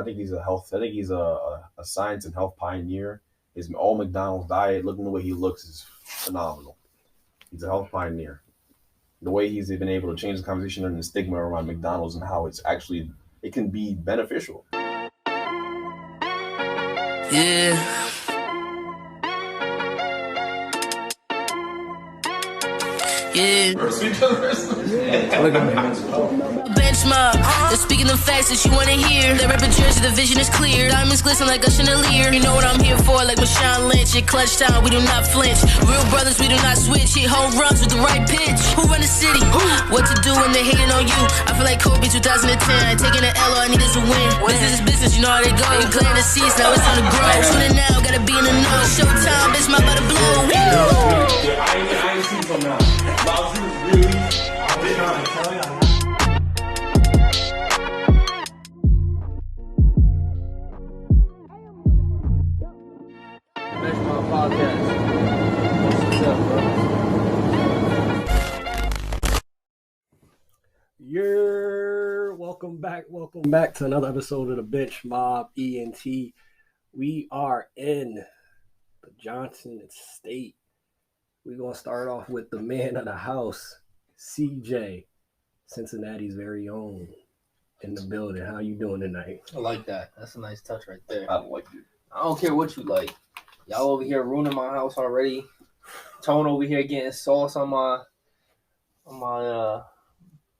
I think he's a science and health pioneer. His all McDonald's diet, looking the way he looks, is phenomenal. He's a health pioneer. The way he's been able to change the conversation and the stigma around McDonald's and how it can be beneficial. Yeah. Yeah. Look at me. Benchmark, they're speaking them facts that you wanna hear. Their rapid jersey, the vision is clear. Diamonds glisten like a chandelier. You know what I'm here for, like Deshaun Lynch. At clutch time, we do not flinch. Real brothers, we do not switch. Hit home runs with the right pitch. Who run the city? What to do when they hating on you? I feel like Kobe 2010. Taking an L, all I need is a win. Business is business, you know how they go. They playing the seats, now it's time to grow. Tuning now, gotta be in the know. Showtime, bitch, my about to blow. I ain't seen from now. Miles, you really, I was trying to tell you. Benchmark Podcast. What's up, bro? Welcome back to another episode of the Bench Mob ENT. We are in the Johnson State. We're going to start off with the man of the house, CJ, Cincinnati's very own, in the building. How you doing tonight? I like that. That's a nice touch right there. I don't like it. I don't care what you like. Y'all over here ruining my house already. Tone over here getting sauce on my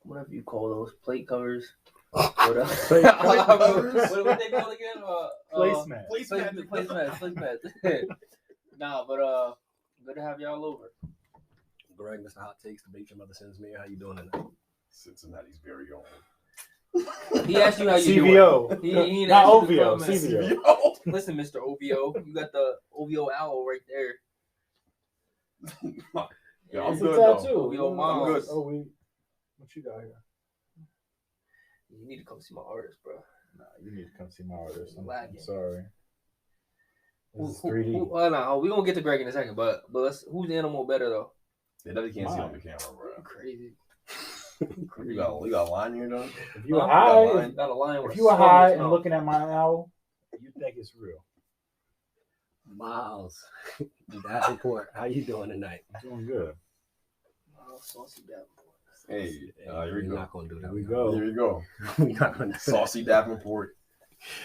whatever you call those plate covers. Plate covers? What they call again? Placemat. Nah, but good to have y'all over. Greg, Mr. Hot Takes, the Bacon Mother sends me. How you doing tonight? Cincinnati's very own. He asked you how you CVO. doing. He Not asked you OVO. to comment. CVO. Listen, Mr. OVO, you got the OVO owl right there. Yeah, I'm It's good a though. tattoo. OVO I'm mom. good. Oh, what you got here? You need to come see my artist, bro. Nah, you need to come see my artist. I'm Lagging. sorry. This is Who, 3D. no, we're going to get to Greg in a second, but who's animal better, though? Yeah, that you can't see on the camera, bro. Crazy. We got a line here, though. If you were got high, mine. Got a lion with if a you were sword in high his and mouth. looking at my owl, you think it's real. Miles, Davenport, how you doing tonight? I'm doing good. Oh, saucy Davenport. Hey, here we We're go. not going to do that. Here we go. Here we go. We're not going to do that. Saucy Davenport.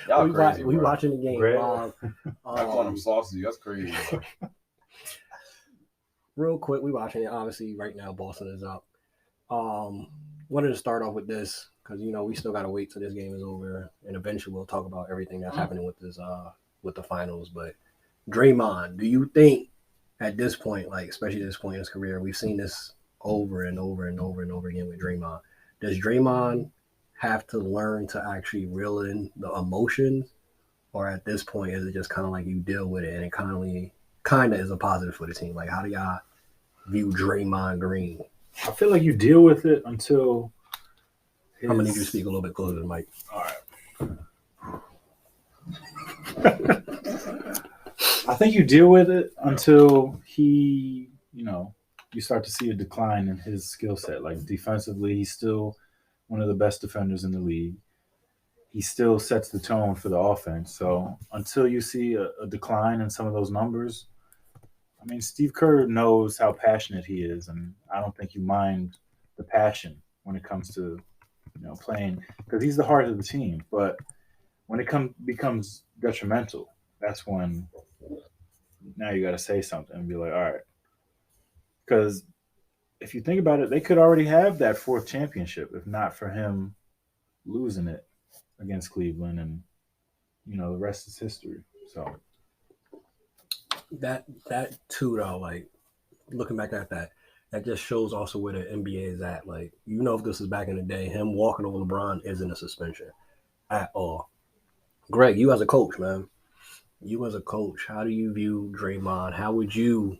Y'all crazy, We bro. watching the game Greg. live. I call him saucy. That's crazy, bro. Real quick, we watching it. Obviously, right now, Boston is up. Wanted to start off with this because we still got to wait till this game is over, and eventually we'll talk about everything that's happening with this with the finals. But Draymond, do you think at this point, like especially this point in his career, we've seen this over and over and over and over again with Draymond. Does Draymond have to learn to actually reel in the emotions, or at this point is it just kind of like you deal with it and it kind of is a positive for the team? Like, how do y'all view Draymond Green? I feel like you deal with it until I'm gonna need you to speak a little bit closer to the mic. All right. I think you deal with it until he, you start to see a decline in his skill set. Like defensively, he's still one of the best defenders in the league. He still sets the tone for the offense. So until you see a decline in some of those numbers, I mean, Steve Kerr knows how passionate he is, and I don't think you mind the passion when it comes to, playing, because he's the heart of the team. But when it becomes detrimental, that's when now you got to say something and be like, all right. Because if you think about it, they could already have that fourth championship if not for him losing it against Cleveland, and the rest is history. So That too, though, like looking back at that just shows also where the NBA is at. Like, if this is back in the day, him walking over LeBron isn't a suspension at all. Greg, you as a coach, man, how do you view Draymond? How would you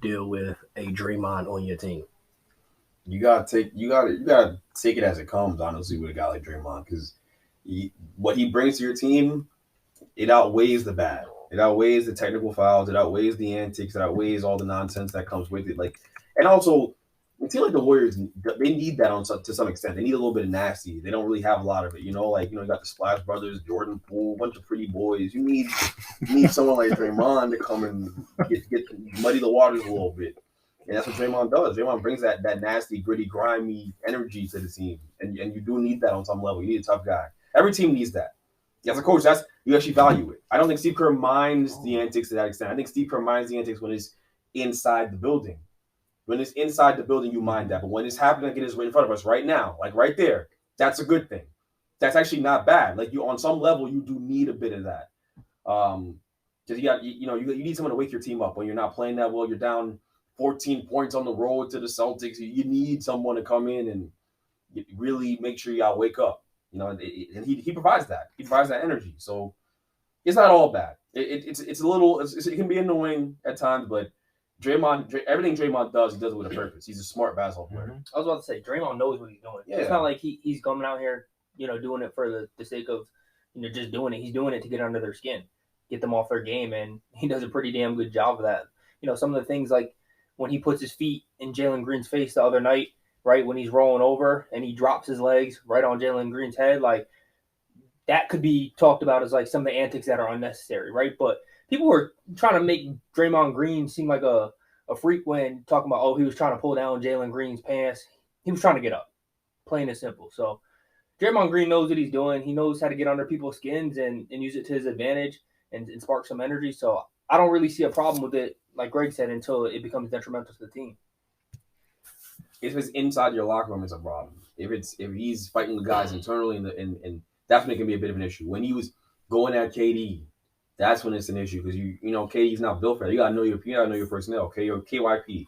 deal with a Draymond on your team? You gotta take it as it comes, honestly, with a guy like Draymond, because what he brings to your team, it outweighs the bad. It outweighs the technical fouls. It outweighs the antics. It outweighs all the nonsense that comes with it. Like, and also, It seems like the Warriors, they need that to some extent. They need a little bit of nasty. They don't really have a lot of it, you know. You got the Splash Brothers, Jordan Poole, a bunch of pretty boys. You need someone like Draymond to come and get muddy the waters a little bit. And that's what Draymond does. Draymond brings that nasty, gritty, grimy energy to the team, and you do need that on some level. You need a tough guy. Every team needs that. As a coach, you actually value it. I don't think Steve Kerr minds the antics to that extent. I think Steve Kerr minds the antics when it's inside the building. When it's inside the building, you mind that. But when it's happening, like it is right in front of us right now, like right there, that's a good thing. That's actually not bad. Like on some level, you do need a bit of that. Because you need someone to wake your team up when you're not playing that well. You're down 14 points on the road to the Celtics. You need someone to come in and really make sure y'all wake up. And he provides that. He provides that energy. So it's not all bad. It's a little. It can be annoying at times, but everything Draymond does, he does it with a purpose. He's a smart basketball player. Mm-hmm. I was about to say, Draymond knows what he's doing. Yeah. It's not like he's coming out here, doing it for the sake of, just doing it. He's doing it to get under their skin, get them off their game, and he does a pretty damn good job of that. Some of the things like when he puts his feet in Jalen Green's face the other night, right, when he's rolling over and he drops his legs right on Jalen Green's head, like that could be talked about as like some of the antics that are unnecessary, right? But people were trying to make Draymond Green seem like a freak when talking about, he was trying to pull down Jalen Green's pants. He was trying to get up, plain and simple. So Draymond Green knows what he's doing. He knows how to get under people's skins and use it to his advantage and spark some energy. So I don't really see a problem with it, like Greg said, until it becomes detrimental to the team. If it's inside your locker room, it's a problem. If he's fighting the guys internally, and that's when it can be a bit of an issue. When he was going at KD, that's when it's an issue because KD's not built for that. You gotta know your personnel. KYP,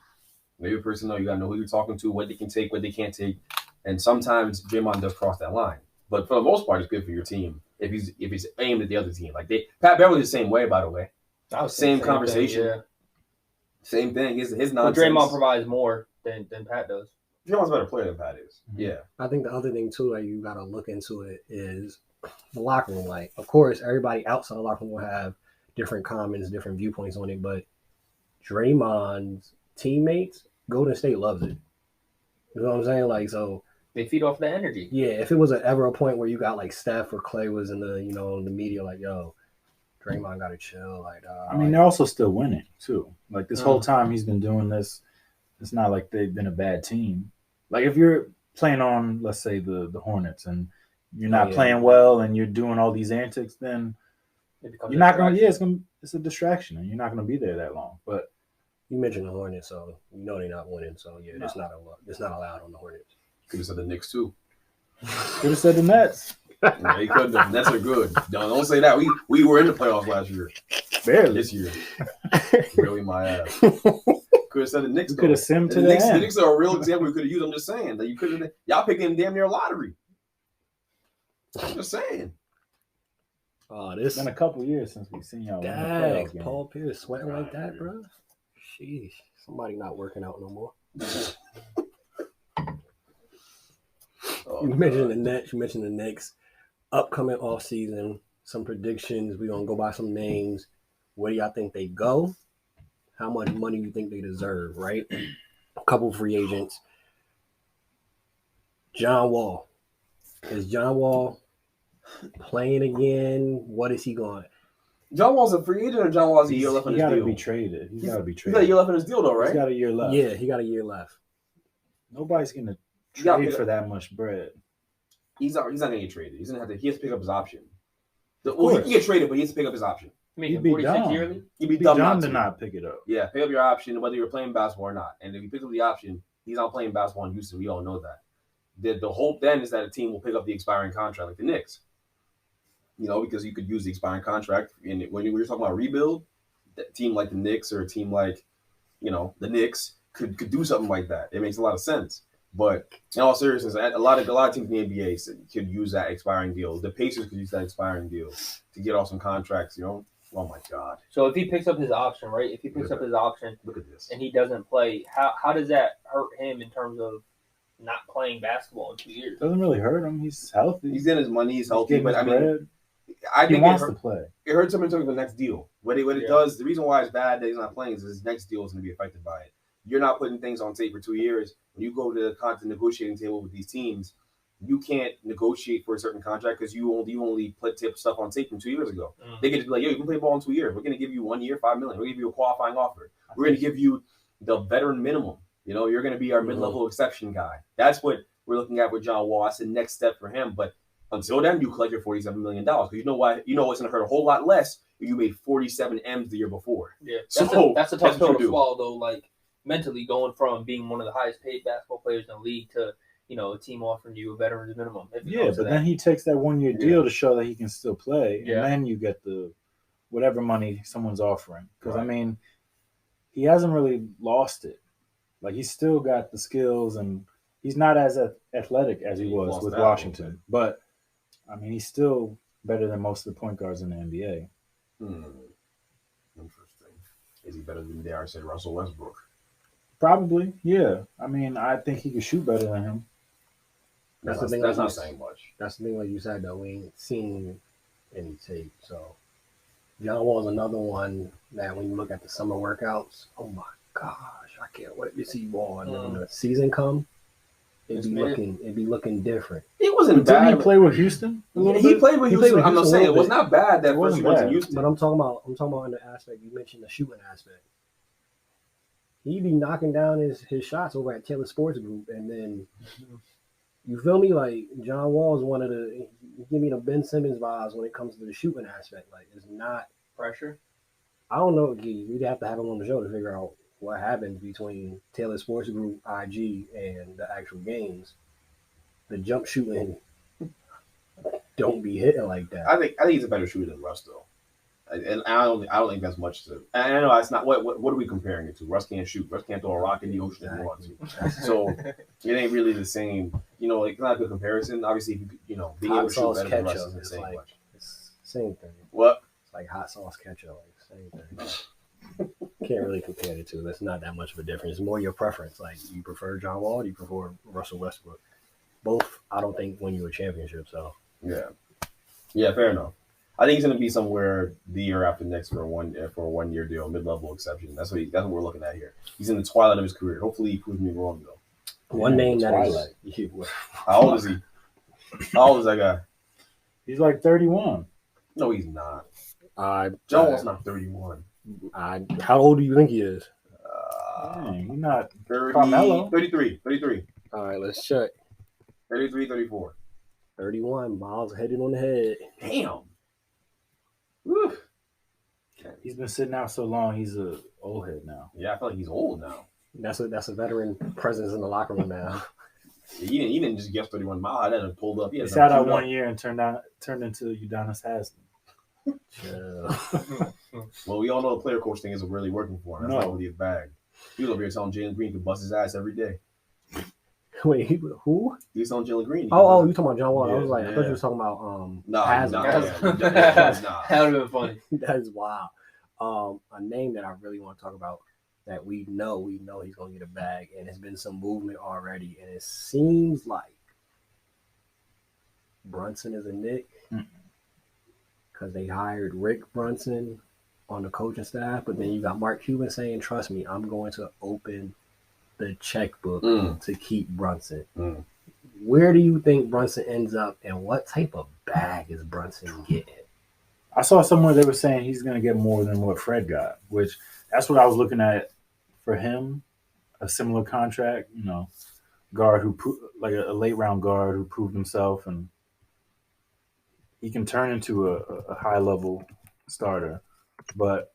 know your personnel. You gotta know who you're talking to, what they can take, what they can't take, and sometimes Draymond does cross that line. But for the most part, it's good for your team if he's aimed at the other team. Like Pat Beverly's the same way, by the way. Same conversation. Thing, yeah. Same thing. His nonsense. But Draymond provides more than Pat does. Draymond's a better player than Pat is. Yeah. I think the other thing too that you gotta look into it is the locker room. Like, of course, everybody outside the locker room will have different comments, different viewpoints on it, but Draymond's teammates, Golden State loves it. You know what I'm saying? Like, so they feed off the energy. Yeah, if it was ever a point where you got like Steph or Clay was in the the media, like, yo, Draymond gotta chill. Like, they're also still winning too. Like this whole time he's been doing this, it's not like they've been a bad team. Like if you're playing on, let's say the Hornets, and you're not playing well, and you're doing all these antics, then you're not gonna. Yeah, it's a distraction, and you're not gonna be there that long. But you mentioned the Hornets, so they're not winning. So yeah, it's not allowed on the Hornets. Could have said the Knicks too. Could have said the Nets. They couldn't. The Nets are good. Don't say that. We were in the playoffs last year. Barely. This year. Really, my ass. Could have said the Knicks. Could have simmed to the Knicks. The Knicks are a real example we could have used. I'm just saying that you could have. Y'all picking damn near lottery. I'm just saying. Oh, it's been a couple years since we've seen y'all. Dang, Paul Pierce sweating like that, bro. Sheesh, somebody not working out no more. You mentioned the Nets. You mentioned the Knicks. Upcoming off season, some predictions. We're gonna go by some names. Where do y'all think they go? How much money you think they deserve? Right. A couple free agents. John Wall. Is John Wall playing again? What is he going? John Wall's a free agent, or John Wall's a year left on his deal? He got to be traded. He's got to be traded. He got a year left on his deal, though, right? He's got a year left. Yeah, he got a year left. Nobody's going to trade for that much bread. He's not going to get traded. He has to pick up his option. He can get traded, but he has to pick up his option. He'd be dumb. Yearly? He'd be dumb to not pick it up. Yeah, pick up your option, whether you're playing basketball or not. And if you pick up the option, he's not playing basketball in Houston. We all know that. The hope then is that a team will pick up the expiring contract, like the Knicks. Because you could use the expiring contract. And when you're talking about rebuild, a team like the Knicks or a team like, the Knicks could do something like that. It makes a lot of sense. But in all seriousness, a lot of teams in the NBA could use that expiring deal. The Pacers could use that expiring deal to get off some contracts. Oh my God! So if he picks up his option, right? If he picks up his option, look at this, and he doesn't play, how does that hurt him in terms of not playing basketball in 2 years? Doesn't really hurt him. He's healthy. He's getting his money. He's healthy. But I think he wants to play. It hurts him in terms of the next deal. What it does, the reason why it's bad that he's not playing is his next deal is going to be affected by it. you're not putting things on tape for 2 years. When you go to the negotiating table with these teams, you can't negotiate for a certain contract because you only put stuff on tape from 2 years ago. They get to be like, yo, you can play ball in 2 years. We're going to give you 1 year, $5 million. We're going to give you a qualifying offer. We're going to give you the veteran minimum. You know, you're going to be our mid-level exception guy. That's what we're looking at with John Wall. That's the next step for him. But until then, you collect your $47 million. Because you know why? You know it's going to hurt a whole lot less if you made 47 M's the year before. Yeah, that's a tough pill to swallow, though. Like, mentally going from being one of the highest paid basketball players in the league to, you know, a team offering you a veteran's minimum. Yeah, but then he takes that 1 year deal to show that he can still play. And then you get the whatever money someone's offering. Because, I mean, he hasn't really lost it. Like, he's still got the skills, and he's not as athletic as he was with Washington. But, I mean, he's still better than most of the point guards in the NBA. Interesting. Is he better than, dare I say, Russell Westbrook? Probably, yeah. I mean, I think he could shoot better than him. That's the thing. That's not saying much. That's the thing, like you said, though. We ain't seen any tape. So, John Wall is another one that when you look at the summer workouts, oh my gosh, I can't wait to see Wall. And when the season come, it'd be looking different. He wasn't bad. Didn't he play with Houston? He played with Houston. I'm not saying it was not bad that first he went to Houston. But I'm talking about in the aspect you mentioned, the shooting aspect. He'd be knocking down his shots over at Taylor Sports Group, and then you feel me? Like, John Wall is one of the give me the Ben Simmons vibes when it comes to the shooting aspect. Like, it's not pressure. I don't know. We'd have to have him on the show to figure out what happens between Taylor Sports Group, IG, and the actual games. The jump shooting don't be hitting like that. I think he's a better shooter than Russ, though. And I don't think that's much to. And I know it's not. What are we comparing it to? Russ can't shoot. Russ can't throw a rock in the ocean if he wants to. So it ain't really the same. You know, like, it's not a good comparison. Obviously, being able to shoot better than Russ isn't saying much. It's the same thing. What? It's like hot sauce ketchup, like same thing. Can't really compare the two. That's not that much of a difference. It's more your preference. Like, you prefer John Wall, or you prefer Russell Westbrook? Both, I don't think, win you a championship. So yeah, fair enough. I think he's going to be somewhere the year after next for a 1 year deal, mid-level exception. That's what we're looking at here. He's in the twilight of his career. Hopefully, he proves me wrong, though. One name that is How old is he? How old is that guy? He's like 31. No, he's not. John Wall's not 31. How old do you think he is? Dang, he's not 33. All right, let's check. 33, 34. 31. Miles headed on the head. Damn. Woo. He's been sitting out so long. He's a old head now. Yeah, I feel like he's old now. That's a veteran presence in the locker room now. He didn't just guess 31 miles. I didn't pulled up. He sat out 1 year and turned into Udonis Haslem. Well, we all know the player coach thing isn't really working for him. That's not really his bag. He was over here telling Jalen Green to bust his ass every day. Wait, who? He was telling Jalen Green. You talking about John Wall? Yeah, I was like, I thought you were talking about Haslem. That would have been funny. That is wild. A name that I really want to talk about that we know he's going to get a bag, and there's been some movement already, and it seems like Brunson is a Knick because they hired Rick Brunson on the coaching staff, but then you got Mark Cuban saying, trust me, I'm going to open the checkbook to keep Brunson. Where do you think Brunson ends up, and what type of bag is Brunson getting? I saw somewhere they were saying he's going to get more than what Fred got, which that's what I was looking at for him, a similar contract, guard like a late round guard who proved himself, and he can turn into a high level starter, but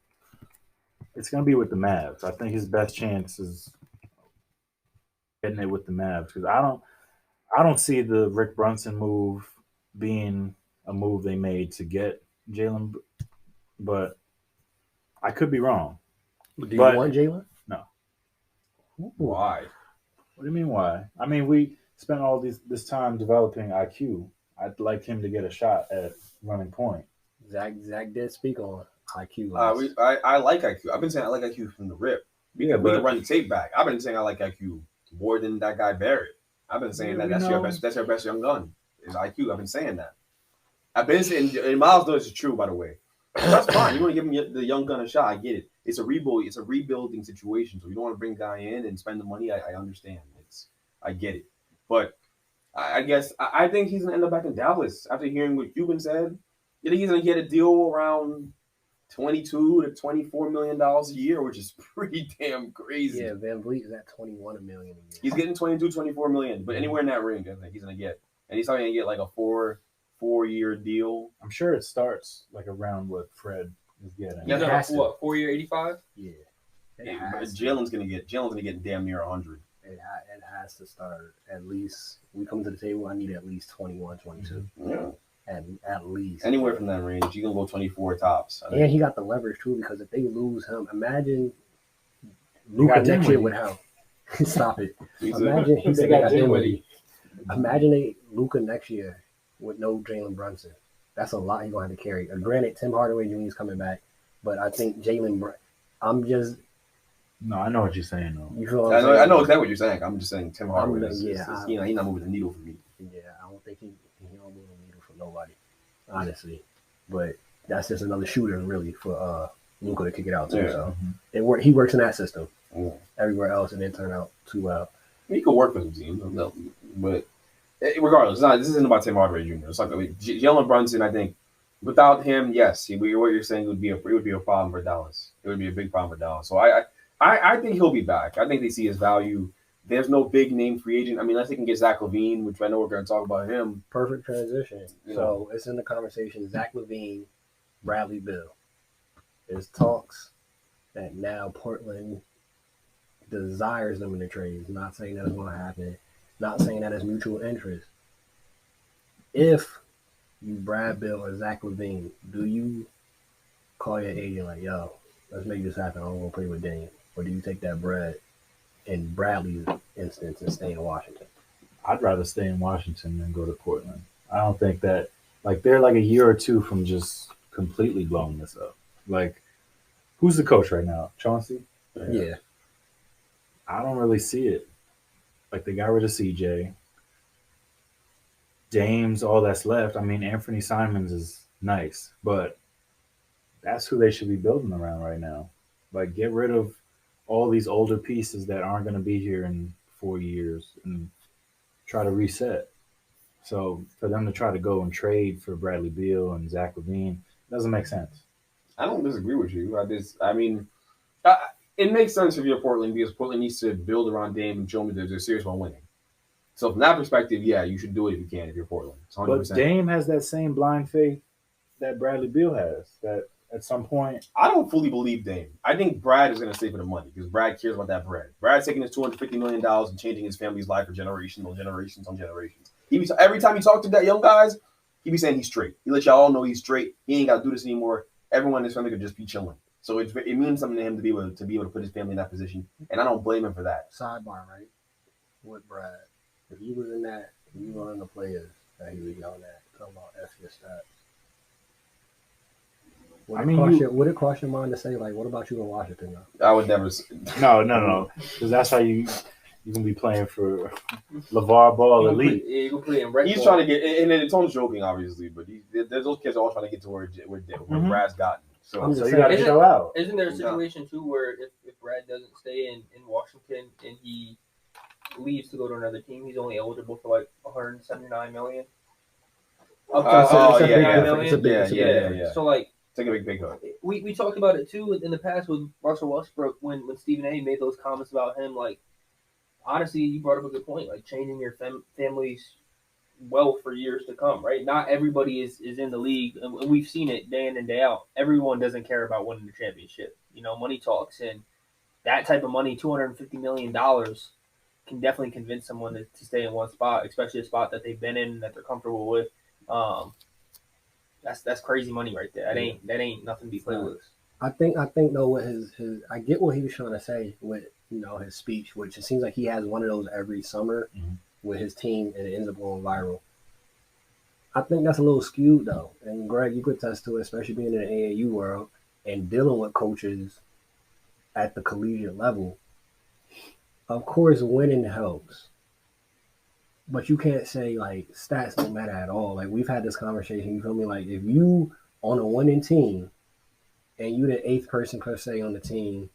it's going to be with the Mavs. I think his best chance is getting it with the Mavs because I don't see the Rick Brunson move being a move they made to get Jalen, but I could be wrong. Do you want Jalen? No. Why? What do you mean why? I mean, we spent all this time developing IQ. I'd like him to get a shot at running point. Zach did speak on IQ. I like IQ. I've been saying I like IQ from the rip. We can run the tape back. I've been saying I like IQ more than that guy Barrett. I've been saying that's your best young gun is IQ. I've been saying that. I've been saying, and Miles knows it's true, by the way. That's fine. You want to give him the young gun a shot, I get it. it's a rebuild. It's a rebuilding situation. So you don't want to bring a guy in and spend the money. I understand. I get it. But I guess I think he's gonna end up back in Dallas after hearing what Cuban said. You think he's gonna get a deal around $22 to $24 million a year, which is pretty damn crazy. Yeah, Van Vliet is at $21 million a year. He's getting $22-24 million, but anywhere in that range, I think he's gonna get. And he's probably gonna get like a four-year deal. I'm sure it starts like around what Fred is getting. Yeah, what 4-year 85? Yeah. Jalen's gonna get damn near 100. It has to start at least. We come to the table. I need at least 21, 22. Yeah. And at least anywhere from that range, you can go 24 tops. And he got the leverage too, because if they lose him, imagine Luka next year with him. Stop it. Imagine he said they got Dinwiddie. Imagine Luka next year with no Jalen Brunson. That's a lot he's gonna have to carry. Granted, Tim Hardaway Jr. is coming back, but I think No, I know what you're saying though. You feel what I'm saying? I know exactly what you're saying. I'm just saying Tim Hardaway. He's not moving the needle for me. Yeah, I don't think he don't move the needle for nobody, honestly. But that's just another shooter really for Luka to kick it out too. Yeah. So he works in that system. Yeah. Everywhere else, it didn't turn out too well. He could work for some teams, but regardless, this isn't about Tim Hardaway Jr. It's like Jalen Brunson. I think without him, yes, what you're saying would be a problem for Dallas. It would be a big problem for Dallas. So I think he'll be back. I think they see his value. There's no big name free agent. I mean, unless they can get Zach Lavine, which I know we're going to talk about him. Perfect transition. So it's in the conversation. Zach Lavine, Bradley Beal. There's talks that now Portland desires them in the trades. Not saying that it's going to happen. Not saying that it's mutual interest. If you Brad Beal or Zach Lavine, do you call your agent like, yo, let's make this happen. I'm going to play with Dame. Or do you take that bread in Bradley's instance and stay in Washington? I'd rather stay in Washington than go to Portland. I don't think that, they're like a year or two from just completely blowing this up. Who's the coach right now? Chauncey? Yeah. I don't really see it. They got rid of CJ. Dame's all that's left. I mean, Anthony Simons is nice, but that's who they should be building around right now. Get rid of all these older pieces that aren't going to be here in 4 years and try to reset. So for them to try to go and trade for Bradley Beal and Zach Lavine doesn't make sense. I don't disagree with you. It makes sense if you're Portland because Portland needs to build around Dame and show me that they're serious about winning. So from that perspective, yeah, you should do it if you can if you're Portland. It's 100%. But Dame has that same blind faith that Bradley Beal has, that at some point. I don't fully believe Dame. I think Brad is going to stay for the money because Brad cares about that bread. Brad's taking his $250 million and changing his family's life for generations on generations on generations. Every time he talks to that young guys, he be saying he's straight. He let y'all all know he's straight. He ain't got to do this anymore. Everyone in his family could just be chilling. So it means something to him to be able to put his family in that position, and I don't blame him for that. Sidebar, right? With Brad, if you was in that, if you were on the players that he was yelling at, talking about F your stats. Would it cross your mind to say, what about you in Washington though? I would never. No, because that's how you can be playing for LeVar Ball elite. You can play in red. He's trying to get, and then Tone's joking, obviously, but those kids are all trying to get to where Brad's gotten. So you got to show out. Isn't there a situation too where if Brad doesn't stay in Washington and he leaves to go to another team, he's only eligible for $179 million? Yeah. So take a big cut. We talked about it too in the past with Russell Westbrook when Stephen A. made those comments about him. Honestly, you brought up a good point. Changing your family's wealth for years to come, right? Not everybody is in the league, and we've seen it day in and day out. Everyone doesn't care about winning the championship. Money talks, and that type of money, $250 million, can definitely convince someone to stay in one spot, especially a spot that they've been in that they're comfortable with. That's crazy money right there. That ain't nothing to be played with. I think though with his I get what he was trying to say with his speech, which it seems like he has one of those every summer with his team and it ends up going viral. I think that's a little skewed though, and Greg, you could attest to it, especially being in the AAU world and dealing with coaches at the collegiate level. Of course, winning helps. But you can't say stats don't matter at all. We've had this conversation. You feel me? If you on a winning team and you the 8th person per se on the team,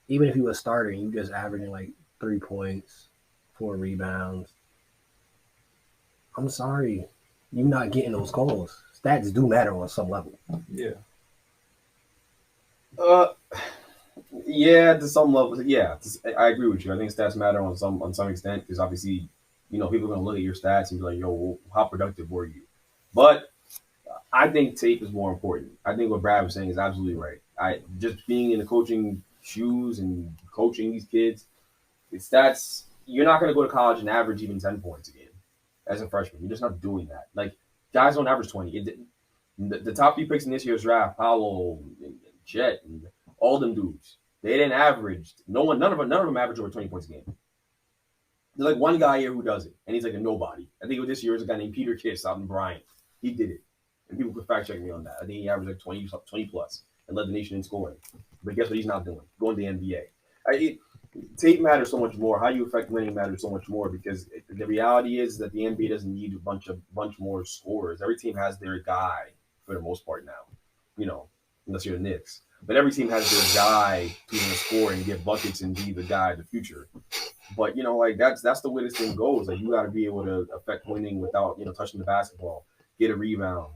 even if you were starting, you just averaging like 3 points, 4 rebounds. I'm sorry, you're not getting those calls. Stats do matter on some level. Yeah. Yeah, to some level. Yeah, I agree with you. I think stats matter on some extent because obviously, people are going to look at your stats and be like, "Yo, well, how productive were you?" But I think tape is more important. I think what Brad was saying is absolutely right. I just being in the coaching shoes and coaching these kids, stats. You're not going to go to college and average even 10 points a game as a freshman. You're just not doing that. Like guys don't average 20. The top 3 picks in this year's draft, Paolo, and Chet, and all them dudes. They didn't average. None of them average over 20 points a game. There's like one guy here who does it, and he's like a nobody. I think this year is a guy named Peter Kiss out in Bryant. He did it, and people could fact check me on that. I think he averaged like 20 plus and led the nation in scoring. But guess what he's not doing? Going to the NBA. Tape matters so much more. How you affect winning matters so much more because the reality is that the NBA doesn't need a bunch more scorers. Every team has their guy for the most part now, unless you're the Knicks. But every team has their guy who's going to score and get buckets and be the guy of the future. But, that's the way this thing goes. Like, you got to be able to affect winning without, touching the basketball, get a rebound,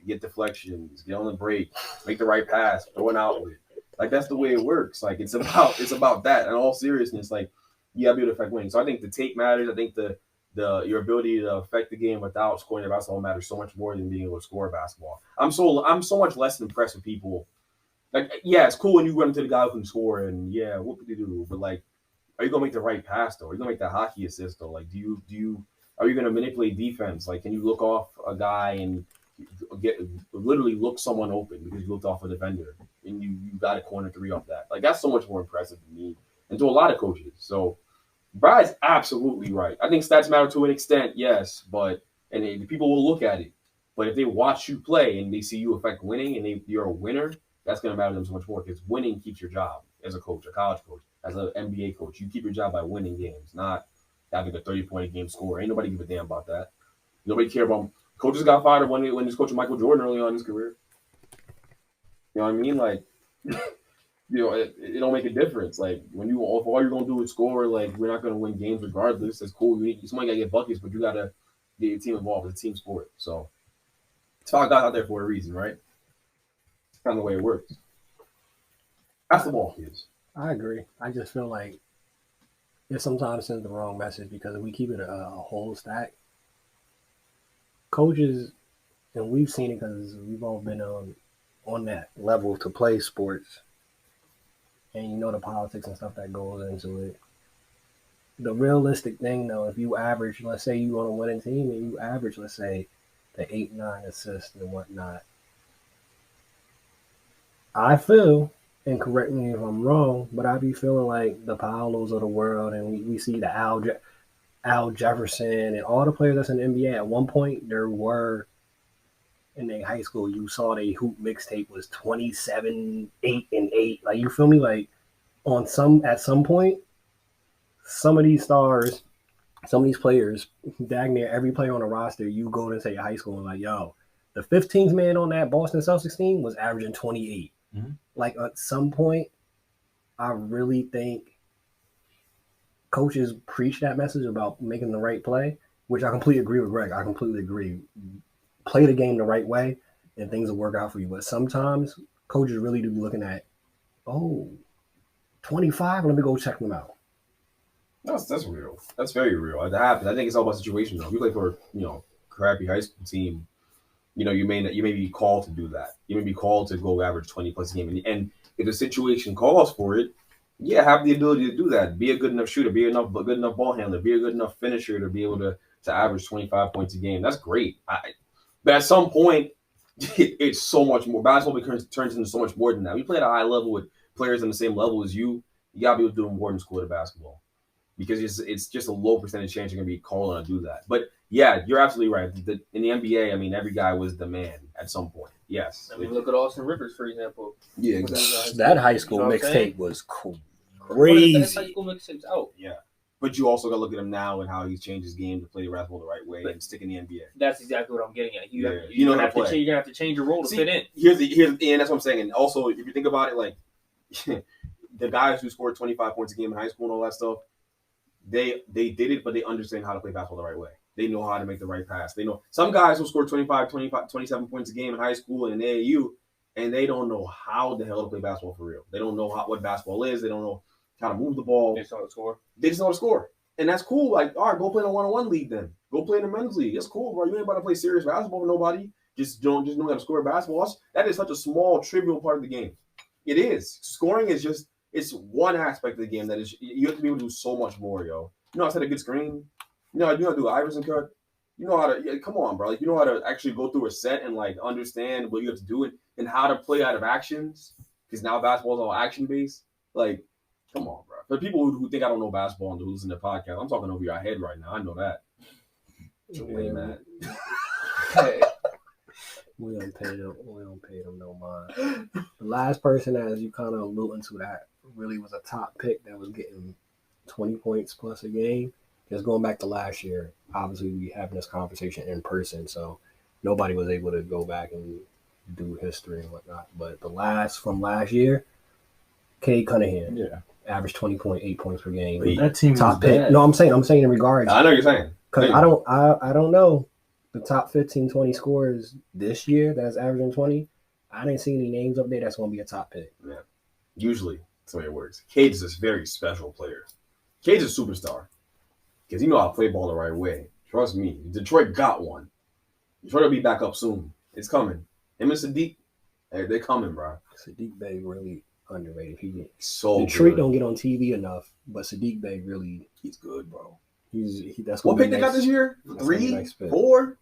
get deflections, get on the break, make the right pass, throw an outlet. Like, that's the way it works. Like, it's about that. In all seriousness, like, you got to be able to affect winning. So I think the tape matters. I think your ability to affect the game without scoring the basketball matters so much more than being able to score basketball. I'm so much less impressed with people. Like, yeah, it's cool when you run into the guy who can score, and yeah, what could you do? But like, are you gonna make the right pass though? Are you gonna make that hockey assist though? Like, are you gonna manipulate defense? Like, can you look off a guy and literally look someone open because you looked off a defender and you got a corner 3 off that? Like, that's so much more impressive to me and to a lot of coaches. So, Brad's absolutely right. I think stats matter to an extent, yes, and people will look at it. But if they watch you play and they see you affect winning and you're a winner, that's going to matter to them so much more because winning keeps your job as a coach, a college coach, as an NBA coach. You keep your job by winning games, not having a 30-point-a-game score. Ain't nobody give a damn about that. Nobody care about them. Coaches got fired when he was coaching Michael Jordan early on in his career. You know what I mean? Like, it don't make a difference. Like, if all you're going to do is score, like, we're not going to win games regardless. That's cool. Somebody got to get buckets, but you got to get your team involved. It's a team sport. So, it's how I got out there for a reason, right? Kind of the way it works. That's the ball is. I agree. I just feel like it sometimes sends the wrong message because if we keep it a whole stack, coaches, and we've seen it because we've all been on that level to play sports, and the politics and stuff that goes into it. The realistic thing, though, if you average, let's say you on a winning team and you average, let's say, the 8-9 assists and whatnot, I feel, and correct me if I'm wrong, but I be feeling like the Paolos of the world, and we see the Al Jefferson and all the players that's in the NBA. At one point, there were in their high school, you saw their hoop mixtape was 27, 8, and 8. Like, you feel me? Like, at some point, some of these stars, some of these players, dang near every player on the roster, you go to say high school and like, yo, the 15th man on that Boston Celtics team was averaging 28. Mm-hmm. Like, at some point, I really think coaches preach that message about making the right play, which I completely agree with Greg. I completely agree. Play the game the right way, and things will work out for you. But sometimes coaches really do be looking at, 25, let me go check them out. That's real. That's very real. That happens. I think it's all about situation, though. If you play for crappy high school team, you may be called to do that. You may be called to go average 20 plus a game, and if the situation calls for it, yeah, have the ability to do that. Be a good enough shooter. Be a good enough ball handler. Be a good enough finisher to be able to average 25 points a game. That's great. But at some point, it's so much more. Basketball turns into so much more than that. You play at a high level with players on the same level as you. You gotta be able to do more than school to basketball because it's just a low percentage chance you're gonna be called on to do that. But yeah, you're absolutely right. In the NBA, I mean, every guy was the man at some point. Yes. I mean, look at Austin Rivers, for example. Yeah, exactly. That high school mixtape was cool. Crazy. High school mixtape's out. Yeah. But you also got to look at him now and how he's changed his game to play the basketball the right way and stick in the NBA. That's exactly what I'm getting at. You're gonna have to change your role to fit in. And that's what I'm saying. And also, if you think about it, like the guys who scored 25 points a game in high school and all that stuff, they did it, but they understand how to play basketball the right way. They know how to make the right pass. They know some guys who scored 27 points a game in high school and in AAU, and they don't know how the hell to play basketball for real. They don't know what basketball is. They don't know how to move the ball. They just know how to score. They just know how to score. And that's cool. Like, all right, go play in a one-on-one league then. Go play in a men's league. It's cool, bro. You ain't about to play serious basketball with nobody. Just know how to score basketball. That is such a small, trivial part of the game. It is. Scoring is just, it's one aspect of the game that is, you have to be able to do so much more, yo. You know how to set a good screen. You know how to do an Iverson cut. You know how to, come on, bro. Like, you know how to actually go through a set and, like, understand what you have to do and how to play out of actions. Because now basketball is all action-based. Like, come on, bro. For people who think I don't know basketball and who listen to podcasts, I'm talking over your head right now. I know that. Yeah. We don't pay them no mind. The last person, as you kind of alluding to, that really was a top pick that was getting 20 points plus a game. Just going back to last year, obviously we having this conversation in person, so nobody was able to go back and do history and whatnot. But from last year, Cade Cunningham, averaged 20.8 points per game. That team top was pick. bad. No, I'm saying in regards. I know what you're saying. Because I don't know the top 15, 20 scorers this year that's averaging 20. I didn't see any names up there that's going to be a top pick. Yeah. Usually, that's the way it works. Cade is this very special player. Cade's a superstar. Because he know how to play ball the right way. Trust me. Detroit got one. Detroit will be back up soon. It's coming. Him and Sadiq, they're coming, bro. Sadiq Bey really underrated. Detroit good. Don't get on TV enough, but Sadiq Bey really, he's good, bro. That's what pick they got this year? 3, 4?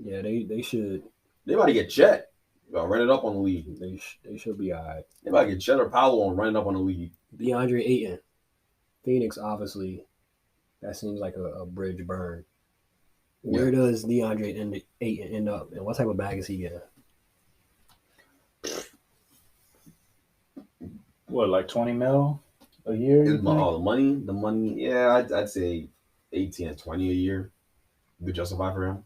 Yeah, they should. They about to get Chet. Run it up on the league. They should be all right. They about to get Chet or Paolo and run it up on the league. DeAndre Ayton, Phoenix, obviously, that seems like a bridge burn. Where does DeAndre Ayton end up, and what type of bag is he getting? What, like 20 mil a year? The money. Yeah, I'd say 18 and 20 a year would justify for him.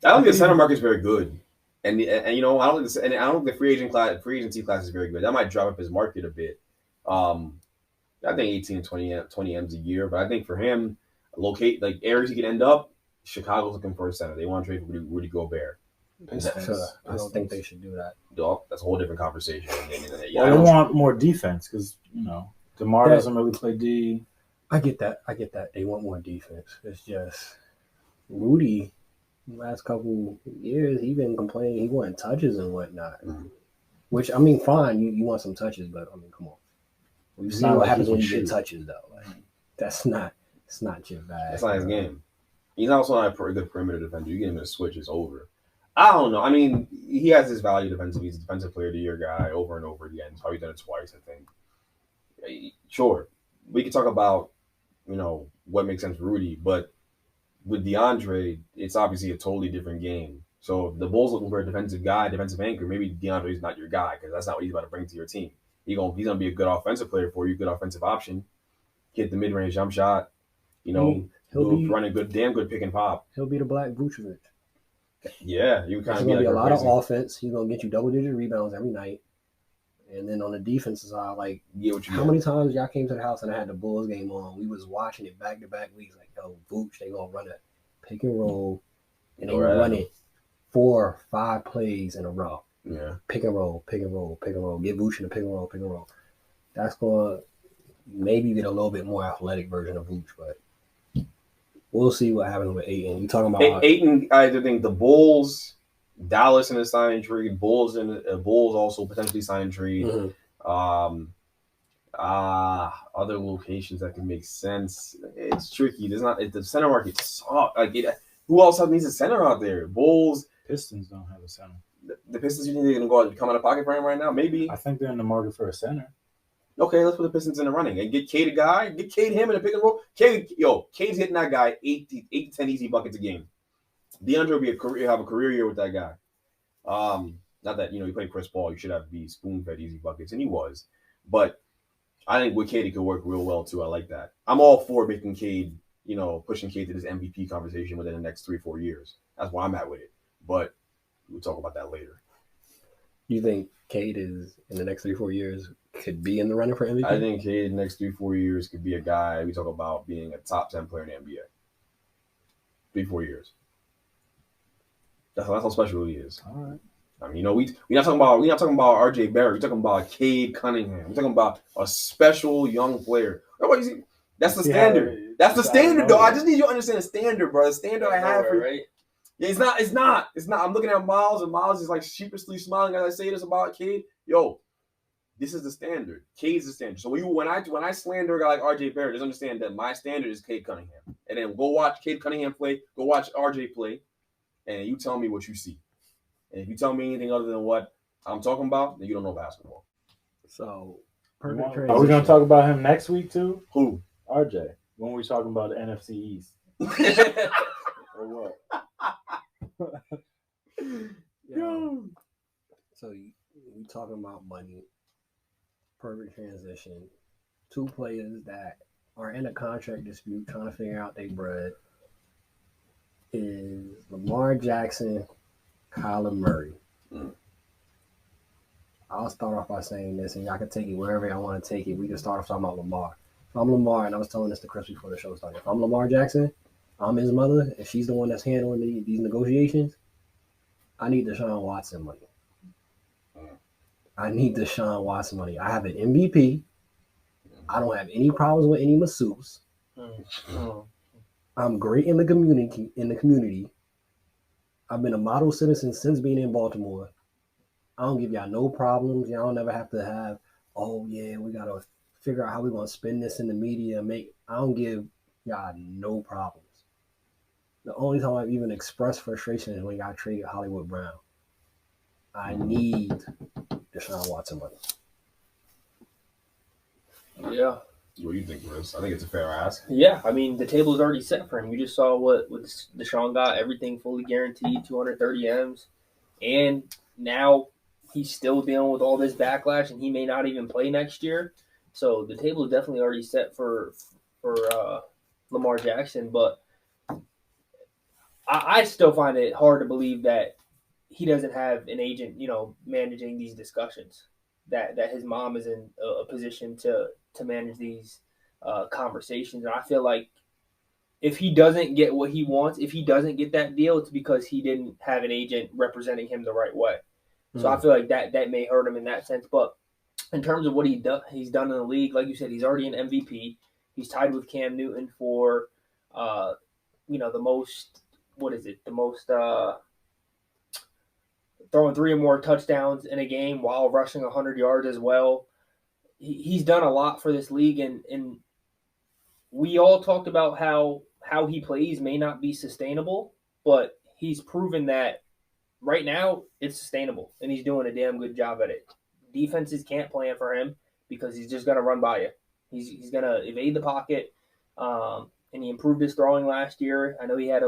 I don't think the center market is very good, and you know I don't think the free agency class is very good. That might drop up his market a bit. I think 18 and 20 M's a year, but I think for him, locate like areas he could end up. Chicago's looking for a center. They want to trade for Rudy Gobert. I don't think they should do that. That's a whole different conversation. They want more defense because DeMar doesn't really play D. I get that. They want more defense. It's just Rudy. The last couple years, he's been complaining he wanted touches and whatnot. Mm-hmm. Which I mean, fine, you want some touches, but I mean, come on. You see what happens when you get touches, though. Like, it's not your bag. That's not his game. He's also not a good perimeter defender. You get him in a switch, it's over. I don't know. I mean, he has his value defensive. He's a defensive player of the year guy over and over again. He's probably done it twice, I think. Sure, we can talk about what makes sense for Rudy, but with DeAndre, it's obviously a totally different game. So if the Bulls looking for a defensive guy, defensive anchor, maybe DeAndre's not your guy because that's not what he's about to bring to your team. He's gonna be a good offensive player for you, good offensive option. Hit the mid-range jump shot. He'll run a damn good pick and pop. He'll be the Black Vucevic. Yeah, you kind of be like a lot of offense. He's gonna get you double-digit rebounds every night. And then on the defensive side, like, how many times y'all came to the house and I had the Bulls game on? We was watching it back-to-back weeks. Like, yo, Vooch, they gonna run a pick and roll, and they run it 4 or 5 plays in a row. Yeah, pick and roll. Get Vooch in the pick and roll. That's gonna maybe get a little bit more athletic version of Vooch, but we'll see what happens with Ayton. You talking about Ayton? I think the Bulls. Dallas in a signing trade, Bulls also potentially signing trade. Mm-hmm. Other locations that can make sense. It's tricky. The center market soft. Who else needs a center out there? Bulls, Pistons don't have a center. The Pistons, you think they're gonna go out and come out of pocket for him right now? Maybe. I think they're in the market for a center. Okay, let's put the Pistons in the running and get Cade a guy. Get Cade him in a pick and roll. Cade's hitting that guy 8 to 10 easy buckets a game. DeAndre will have a career year with that guy. Not that, you played Chris Paul, you should have be spoon-fed easy buckets, and he was. But I think with Cade could work real well too. I like that. I'm all for making Cade, pushing Cade to this MVP conversation within the next 3-4 years. That's where I'm at with it. But we'll talk about that later. You think Cade is in the next 3-4 years could be in the running for MVP? I think Cade in the next 3-4 years could be a guy we talk about being a top 10 player in the NBA. 3-4 years. That's how special he is. All right. I mean, we're not talking about RJ Barrett. We're talking about Cade Cunningham. We're talking about a special young player. That's the standard. That's the standard, though. I just need you to understand the standard, bro. The standard I have for right. Yeah, it's not. I'm looking at Miles, and Miles is like sheepishly smiling as I say this about Cade. Yo, this is the standard. Cade's the standard. So when I slander a guy like RJ Barrett, just understand that my standard is Cade Cunningham. And then go watch Cade Cunningham play. Go watch RJ play, and you tell me what you see. And if you tell me anything other than what I'm talking about, then you don't know basketball. So, are we going to talk about him next week too? Who? RJ. When we're talking about the NFC East. Or what? Yo. So you talking about money, perfect transition. Two players that are in a contract dispute trying to figure out their bread is Lamar Jackson, Kyler Murray. I'll start off by saying this, and y'all can take it wherever y'all want to take it. We can start off talking about Lamar. If I'm Lamar, and I was telling this to Chris before the show started, if I'm Lamar Jackson, I'm his mother, and she's the one that's handling these negotiations, I need Deshaun Watson money. I need Deshaun Watson money. I have an MVP. I don't have any problems with any masseuse. I'm great in the community. I've been a model citizen since being in Baltimore. I don't give y'all no problems. Y'all don't never have to have, we got to figure out how we're going to spin this in the media. I don't give y'all no problems. The only time I've even expressed frustration is when y'all traded Hollywood Brown. I need Deshaun Watson money. Yeah. What do you think, Russ? I think it's a fair ask. Yeah, I mean, the table is already set for him. You just saw what Deshaun got, everything fully guaranteed, 230 M's. And now he's still dealing with all this backlash, and he may not even play next year. So the table is definitely already set for Lamar Jackson. But I still find it hard to believe that he doesn't have an agent, managing these discussions, that his mom is in a position to manage these conversations. And I feel like if he doesn't get what he wants, if he doesn't get that deal, it's because he didn't have an agent representing him the right way. So I feel like that may hurt him in that sense. But in terms of what he's done in the league, like you said, he's already an MVP. He's tied with Cam Newton for, the most, throwing 3 or more touchdowns in a game while rushing 100 yards as well. He's done a lot for this league, and we all talked about how he plays may not be sustainable, but he's proven that right now it's sustainable, and he's doing a damn good job at it. Defenses can't plan for him because he's just going to run by you. He's going to evade the pocket, and he improved his throwing last year. I know he had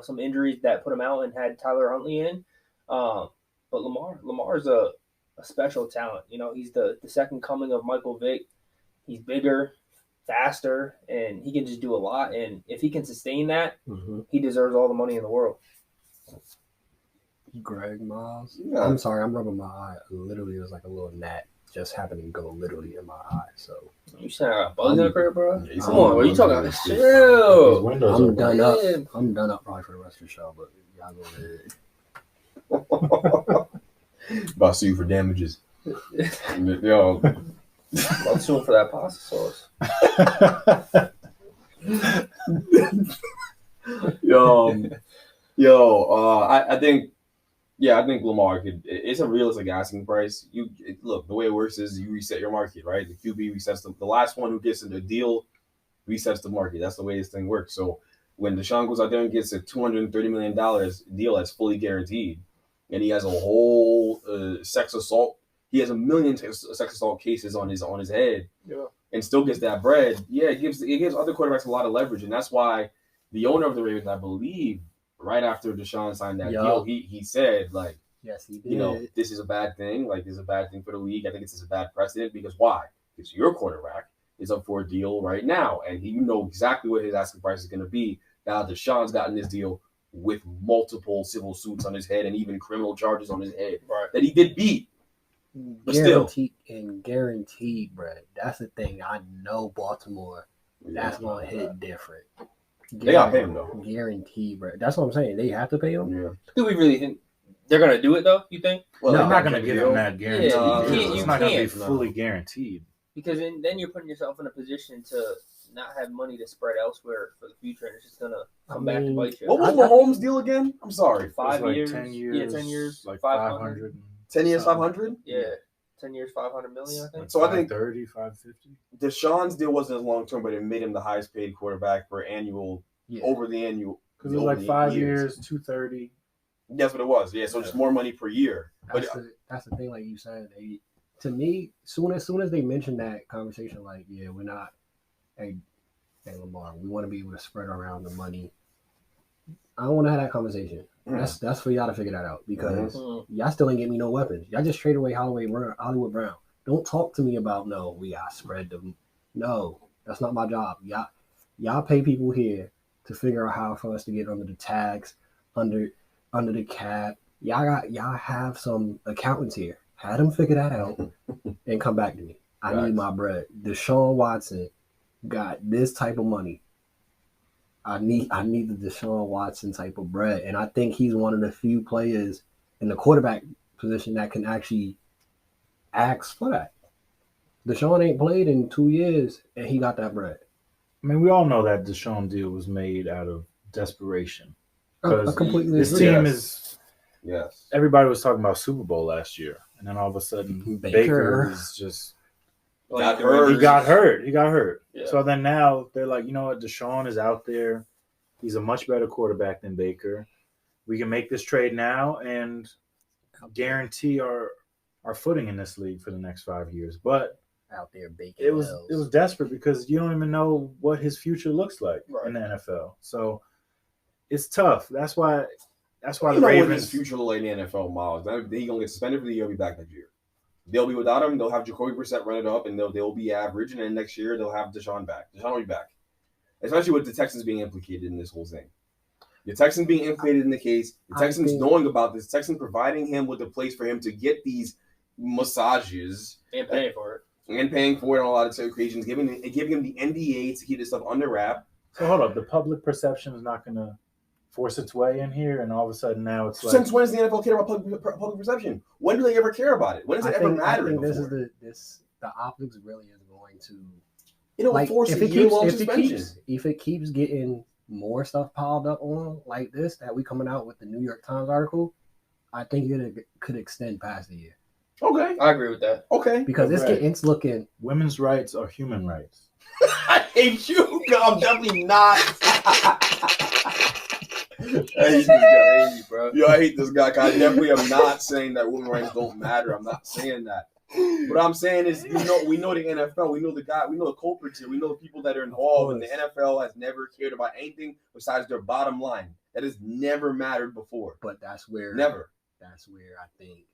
some injuries that put him out and had Tyler Huntley in, but Lamar's a special talent. He's the second coming of Michael Vick. He's bigger, faster, and he can just do a lot. And if he can sustain that, he deserves all the money in the world. Greg Miles. Yeah. I'm sorry, I'm rubbing my eye. Literally, it was like a little gnat just happened to go literally in my eye. So you sound like a bug in the crib, bro. Yeah, come on, what are you talking about? Chill. I'm done up. I'm done up probably for the rest of the show, but y'all go ahead. About to sue you for damages. Yo. I'm suing for that pasta sauce. I think Lamar could. It's a realistic asking price. Look, the way it works is you reset your market, right? The QB resets the last one who gets in the deal resets the market. That's the way this thing works. So when Deshaun goes out there and gets a $230 million deal that's fully guaranteed, and he has a whole sex assault. He has 1 million sex assault cases on his head, and still gets that bread. Yeah, it gives other quarterbacks a lot of leverage, and that's why the owner of the Ravens, I believe, right after Deshaun signed that deal, he said yes, he did. This is a bad thing. Like, this is a bad thing for the league. I think it's a bad precedent because why? because your quarterback is up for a deal right now, and you know exactly what his asking price is going to be. Now Deshaun's gotten this deal with multiple civil suits on his head and even criminal charges on his head that he did beat. But Guaranteed, bro. That's the thing. I know Baltimore. That's gonna hit different. They got to pay him though. Guaranteed, bro. That's what I'm saying. They have to pay him. Yeah. Do we really think they're gonna do it though? You think? Well, they're not gonna give him that guarantee. It's not gonna be fully guaranteed. Because then you're putting yourself in a position to not have money to spread elsewhere for the future, and it's just gonna come back to bite you. What was Mahomes' deal again? I'm sorry. 5 like years. 10 years. Yeah, 10 years. Like 500. 10 years, 500? Yeah. 10 years, 500 million, I think. So I think 550. Deshaun's deal wasn't as long term, but it made him the highest paid quarterback for annual over the annual. Because it was like 5 years, 230. That's what it was. Yeah, so just more money per year. That's the thing, like you said. To me, soon as they mentioned that conversation, like, yeah, we're not, hey Lamar, we want to be able to spread around the money. I don't want to have that conversation. That's for y'all to figure that out because y'all still ain't get me no weapons. Y'all just traded away Hollywood Brown. Don't talk to me about we got spread them. No, that's not my job. Y'all pay people here to figure out how for us to get under the tags, under the cap. Y'all have some accountants here. Had them figure that out and come back to me. I need my bread. Deshaun Watson got this type of money. I need the Deshaun Watson type of bread. And I think he's one of the few players in the quarterback position that can actually ask for that. Deshaun ain't played in 2 years, and he got that bread. I mean, we all know that Deshaun deal was made out of desperation. I completely this agree. team is – yes. Everybody was talking about Super Bowl last year. And then all of a sudden, Baker is just – He got hurt. Yeah. So then now they're like, you know what? Deshaun is out there. He's a much better quarterback than Baker. We can make this trade now and guarantee our footing in this league for the next 5 years. But out there baking it was desperate because you don't even know what his future looks like in the NFL. So it's tough. That's why the Ravens. His future look like in the NFL, Miles. He's gonna get suspended for the year. He'll be back next year. They'll be without him. They'll have Jacoby Brissett run it up, and they'll be average. And then next year they'll have Deshaun back. Deshaun will be back, especially with the Texans being implicated in this whole thing. The Texans being implicated in the case. The Texans knowing about this. Texans providing him with a place for him to get these massages and paying for it. And paying for it on a lot of occasions, giving him the NDA to keep this stuff under wrap. So hold up, the public perception is not going to force its way in here, and all of a sudden now it's like. Since when does the NFL care about public perception? When do they ever care about it? When does it ever matter? I think the optics really is going to. It'll force a year-long suspension. If it keeps getting more stuff piled up on like this that we coming out with the New York Times article, I think it could extend past the year. Okay, I agree with that. Okay, because it's looking. Women's rights are human rights. I hate you. I'm definitely not. I hate this guy, bro. Yo, I hate this guy. I definitely am not saying that women's rights don't matter. I'm not saying that. What I'm saying is, we know the NFL. We know the guy. We know the culprits here. We know the people that are involved. And the NFL has never cared about anything besides their bottom line. That has never mattered before. But that's where I think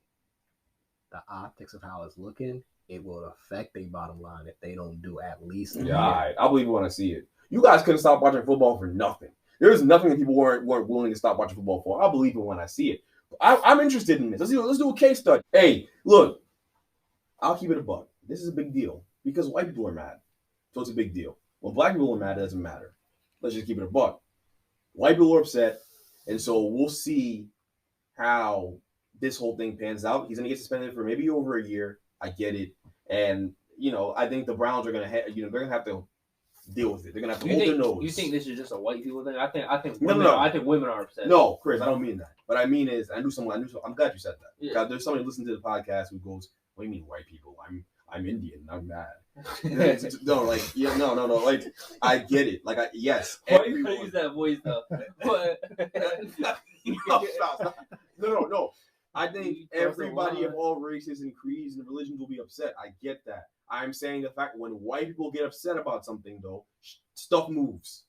the optics of how it's looking, it will affect their bottom line if they don't do at least. I believe you want to see it. You guys couldn't stop watching football for nothing. There's nothing that people weren't willing to stop watching football for. I believe it when I see it. I'm interested in this. Let's do a case study. Hey, look, I'll keep it a buck. This is a big deal because white people are mad. So it's a big deal. When black people are mad, it doesn't matter. Let's just keep it a buck. White people are upset, and so we'll see how this whole thing pans out. He's going to get suspended for maybe over a year. I get it. And, I think the Browns are going to they're going to have to deal with it. They're going to have to hold their nose. You think this is just a white people thing? I think women are upset. No, Chris, I don't mean that. What I mean is, I'm glad you said that. Yeah. There's somebody listening to the podcast who goes, what do you mean white people? I'm Indian. I'm mad. No. Like, I get it. Like, yes. Why are you going to use that voice, though? No. I think everybody of all races and creeds and religions will be upset. I get that. I'm saying the fact when white people get upset about something, though, stuff moves.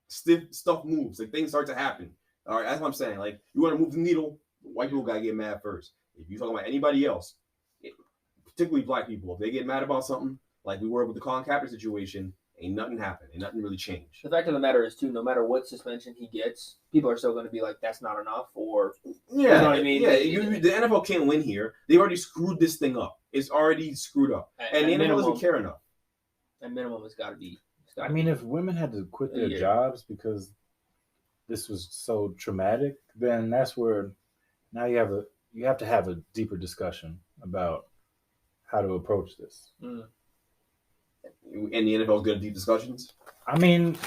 Stuff moves. Like, things start to happen. All right, that's what I'm saying. Like, you want to move the needle, white people got to get mad first. If you're talking about anybody else, particularly black people, if they get mad about something, like we were with the Colin Kaepernick situation, ain't nothing happened. Ain't nothing really changed. The fact of the matter is, too, no matter what suspension he gets, people are still going to be like, that's not enough, or yeah, you know what I mean? Yeah, the NFL can't win here. They already screwed this thing up. It's already screwed up, and the NFL doesn't care enough. At minimum, it's got to be. I mean, if women had to quit their jobs because this was so traumatic, then that's where now you have to have a deeper discussion about how to approach this. And the NFL's good at deep discussions. I mean,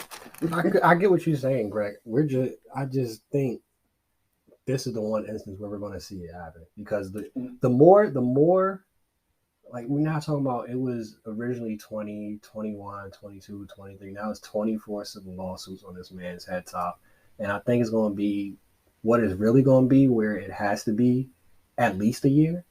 I get what you're saying, Greg. I just think this is the one instance where we're going to see it happen because the more. Like, we're not talking about it was originally 20, 21, 22, 23. Now it's 24 civil lawsuits on this man's head top. And I think it's going to be what it's really going to be where it has to be at least a year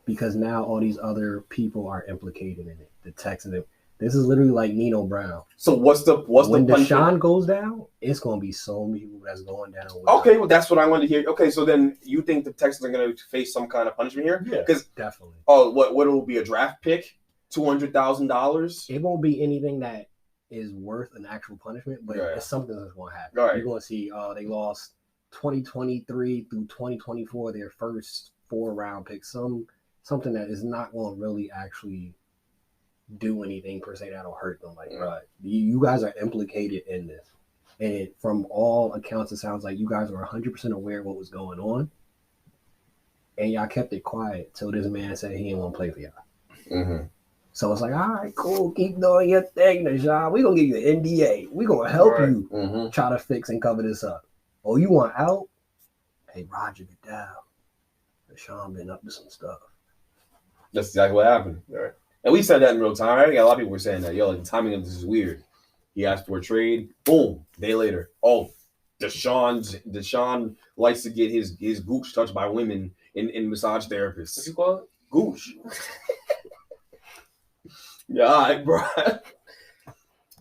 because now all these other people are implicated in it. The Texans. This is literally like Nino Brown. So what's the when Deshaun goes down, it's going to be so many people that's going down. Okay, well, that's what I wanted to hear. Okay, so then you think the Texans are going to face some kind of punishment here? Yeah, because definitely. Oh, what will be a draft pick? $200,000? It won't be anything that is worth an actual punishment, but it's something that's going to happen. Right. You're going to see, they lost 2023 through 2024, their first 4-round pick. Something that is not going to really actually do anything per se that'll hurt them. Like, right, you guys are implicated in this, and from all accounts, it sounds like you guys were 100% aware of what was going on, and y'all kept it quiet till this man said he didn't want to play for y'all. Mm-hmm. So it's like, all right, cool, keep doing your thing, Deshaun. We're gonna give you the NDA. We're gonna help you try to fix and cover this up. Oh, you want out? Hey, Roger, get down. Deshaun been up to some stuff. That's exactly what happened. Right. And we said that in real time. I think a lot of people were saying that. Yo, like, the timing of this is weird. He asked for a trade. Boom. Day later. Oh, Deshaun likes to get his gooch touched by women in massage therapists. What you call it? Gooch. Yeah, all right, bro.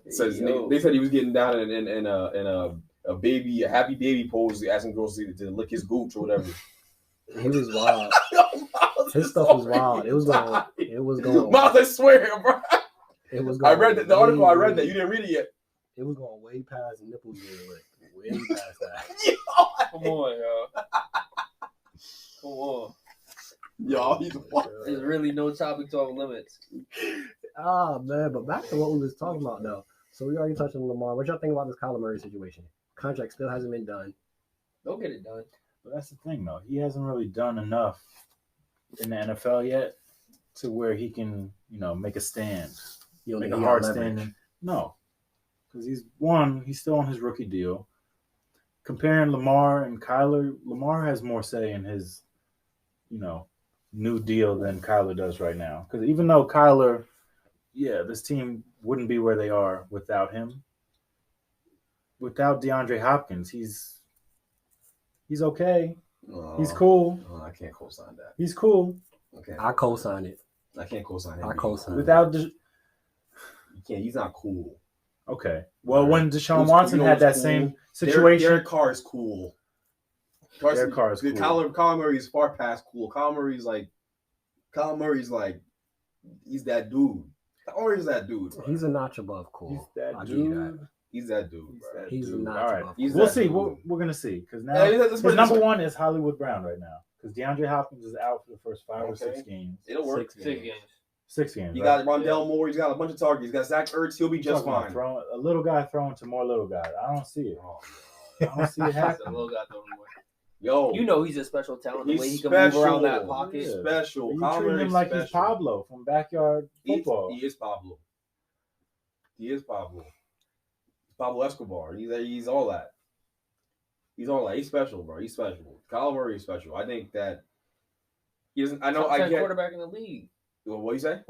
They said he was getting down in a happy baby pose, asking girls to lick his gooch or whatever. He was wild. His stuff was wild. It was going. Mouth, I swear, bro. It was going. I read the article. I read that. You didn't read it yet. It was going way past nipples getting licked. Way past that. Come on, yo. Come on. Yo, there's really no topics off limits. Ah, man. But back to what we was talking about, though. So we already touched on Lamar. What y'all think about this Kyler Murray situation? Contract still hasn't been done. They'll get it done. But that's the thing, though. He hasn't really done enough in the NFL yet to where he can, make a stand. Make a hard stand. No. Because he's still on his rookie deal. Comparing Lamar and Kyler, Lamar has more say in his, new deal than Kyler does right now. Because even though Kyler, this team wouldn't be where they are without him. Without DeAndre Hopkins, he's okay. He's cool. I can't co-sign that. He's cool. Okay. I co-sign it. I can't co-sign him. I co-sign without. You can't. He's not cool. Okay. Well, when Deshaun Watson had that same situation, Derek Carr is cool. Derek Carr is cool. Kyler Murray is far past cool. Kyler Murray's like, he's that dude. Kyler Murray's that dude. Bro. He's a notch above cool. He's that dude. He's that dude, bro. He's a notch above. Right. We'll see. We're gonna see because now his number one is Hollywood Brown right now because DeAndre Hopkins is out for the first 5 or 6 games. It'll work. 6 games. 6 games. You got Rondell Moore. He's got a bunch of targets. He's got Zach Ertz. He'll be just fine. A little guy throwing to more little guys. I don't see it. I don't see it happening. A little guy throwing more. Yo, he's a special talent. The way he can move around that pocket. He's special. You treat him like he's Pablo from backyard football. He is Pablo. Pablo Escobar. He's all that. He's all that. He's special, bro. He's special. Kyler Murray is special. I think that he doesn't. I know. Top 10 quarterback in the league. What you say?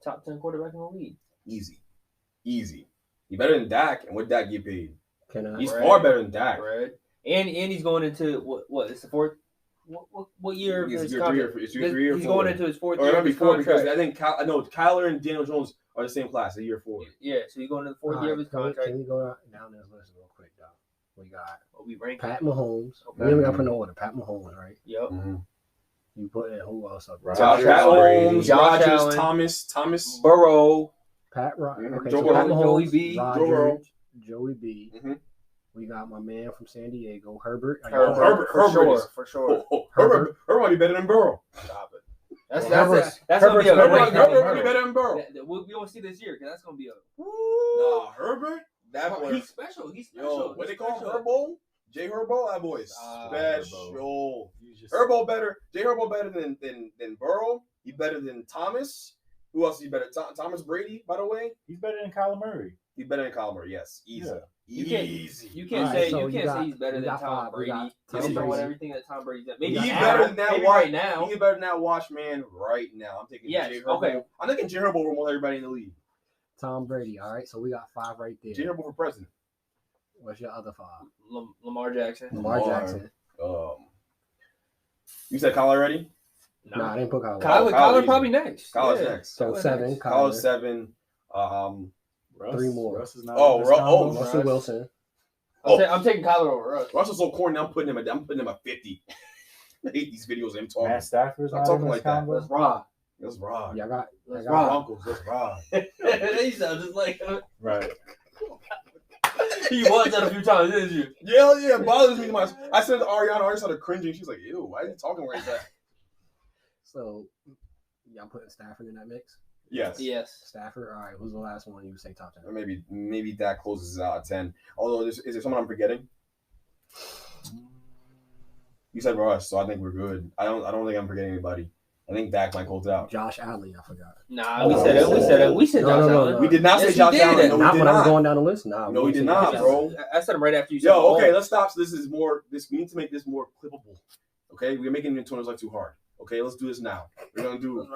Top 10 quarterback in the league. Easy. He's better than Dak, and what Dak get paid? He's Brad, far better than Dak. Brad. And he's going into what? It's the fourth. What year of his contract? It's year 3 or 4. He's going into his 4th or year of his contract. Because I think Kyler and Daniel Jones are the same class, year 4. Yeah, so he's going into the 4th year of his contract. Can we go down this list real quick, though? We got we rank Pat Mahomes. Okay. We only got to put no order. Pat Mahomes, right? Yep. Mm-hmm. You put in who else up? Josh Mahomes, Rodgers, Thomas, Burrow, Okay, Joe so Pat Burrow, Mahomes, Joey B. Joey B. Mm-hmm. We got my man from San Diego, Herbert. Herbert For sure. Herbert might be better than Burrow. Stop it. That's Herbert's gonna be a Herbert great might be better than Burrow. we won't see this year because that's gonna be a. Nah, Herbert. That boy. He's special. He's special. Yo, what they call him? Herbo? Jay Herbo? That boy's special. Herbo better. Jay Herbo better than Burrow. He better than Thomas. Who else is he better? Thomas Brady, by the way. He's better than Kyler Murray. He's better than Kyler Murray. Yes, easy. Yeah. You can't say he's better than Tom Brady. He's throwing everything that Tom Brady's at. Maybe he's better than that right now. He's better than that Watchman right now. I'm taking Jay Herbo. Okay. I'm taking Jay Herbo over most everybody in the league. Tom Brady. All right, so we got 5 right there. Jay Herbo for president. What's your other 5? Lamar Jackson. Lamar Jackson. You said Kyler already? No, I didn't put Kyler. Kyler probably next. Kyler's next. So 7. Kyler's 7. Russ, 3 more. Russ is not Russell Wilson. I'm taking Kyler over Russ. Russ is so corny. I'm putting him at 50. I hate these videos of him talking. Matt Stafford's I'm talking like that. Let's rock. Let's rock. Yeah, I got Broncos. Let's rock. He sounds just like right. You watched that a few times, didn't you? Yeah, it bothers me. I said to Ariana, I started cringing. She's like, ew, why are you talking like that? So, y'all putting Stafford in that mix? Yes. Stafford. All right. Who's the last one you would say top 10? Or maybe that closes out at 10. Although, is there someone I'm forgetting? You said Russ, so I think we're good. I don't think I'm forgetting anybody. I think Dak might close it out. Josh Allen, I forgot. Nah, we said it. We said Josh Allen. No. We did not say Josh Allen. No, not when I was going down the list. No, we did not, bro. I said him right after you said. Yo, okay, let's stop. So we need to make this more clippable. Okay, we're making it into like too hard. Okay, let's do this now. We're gonna do.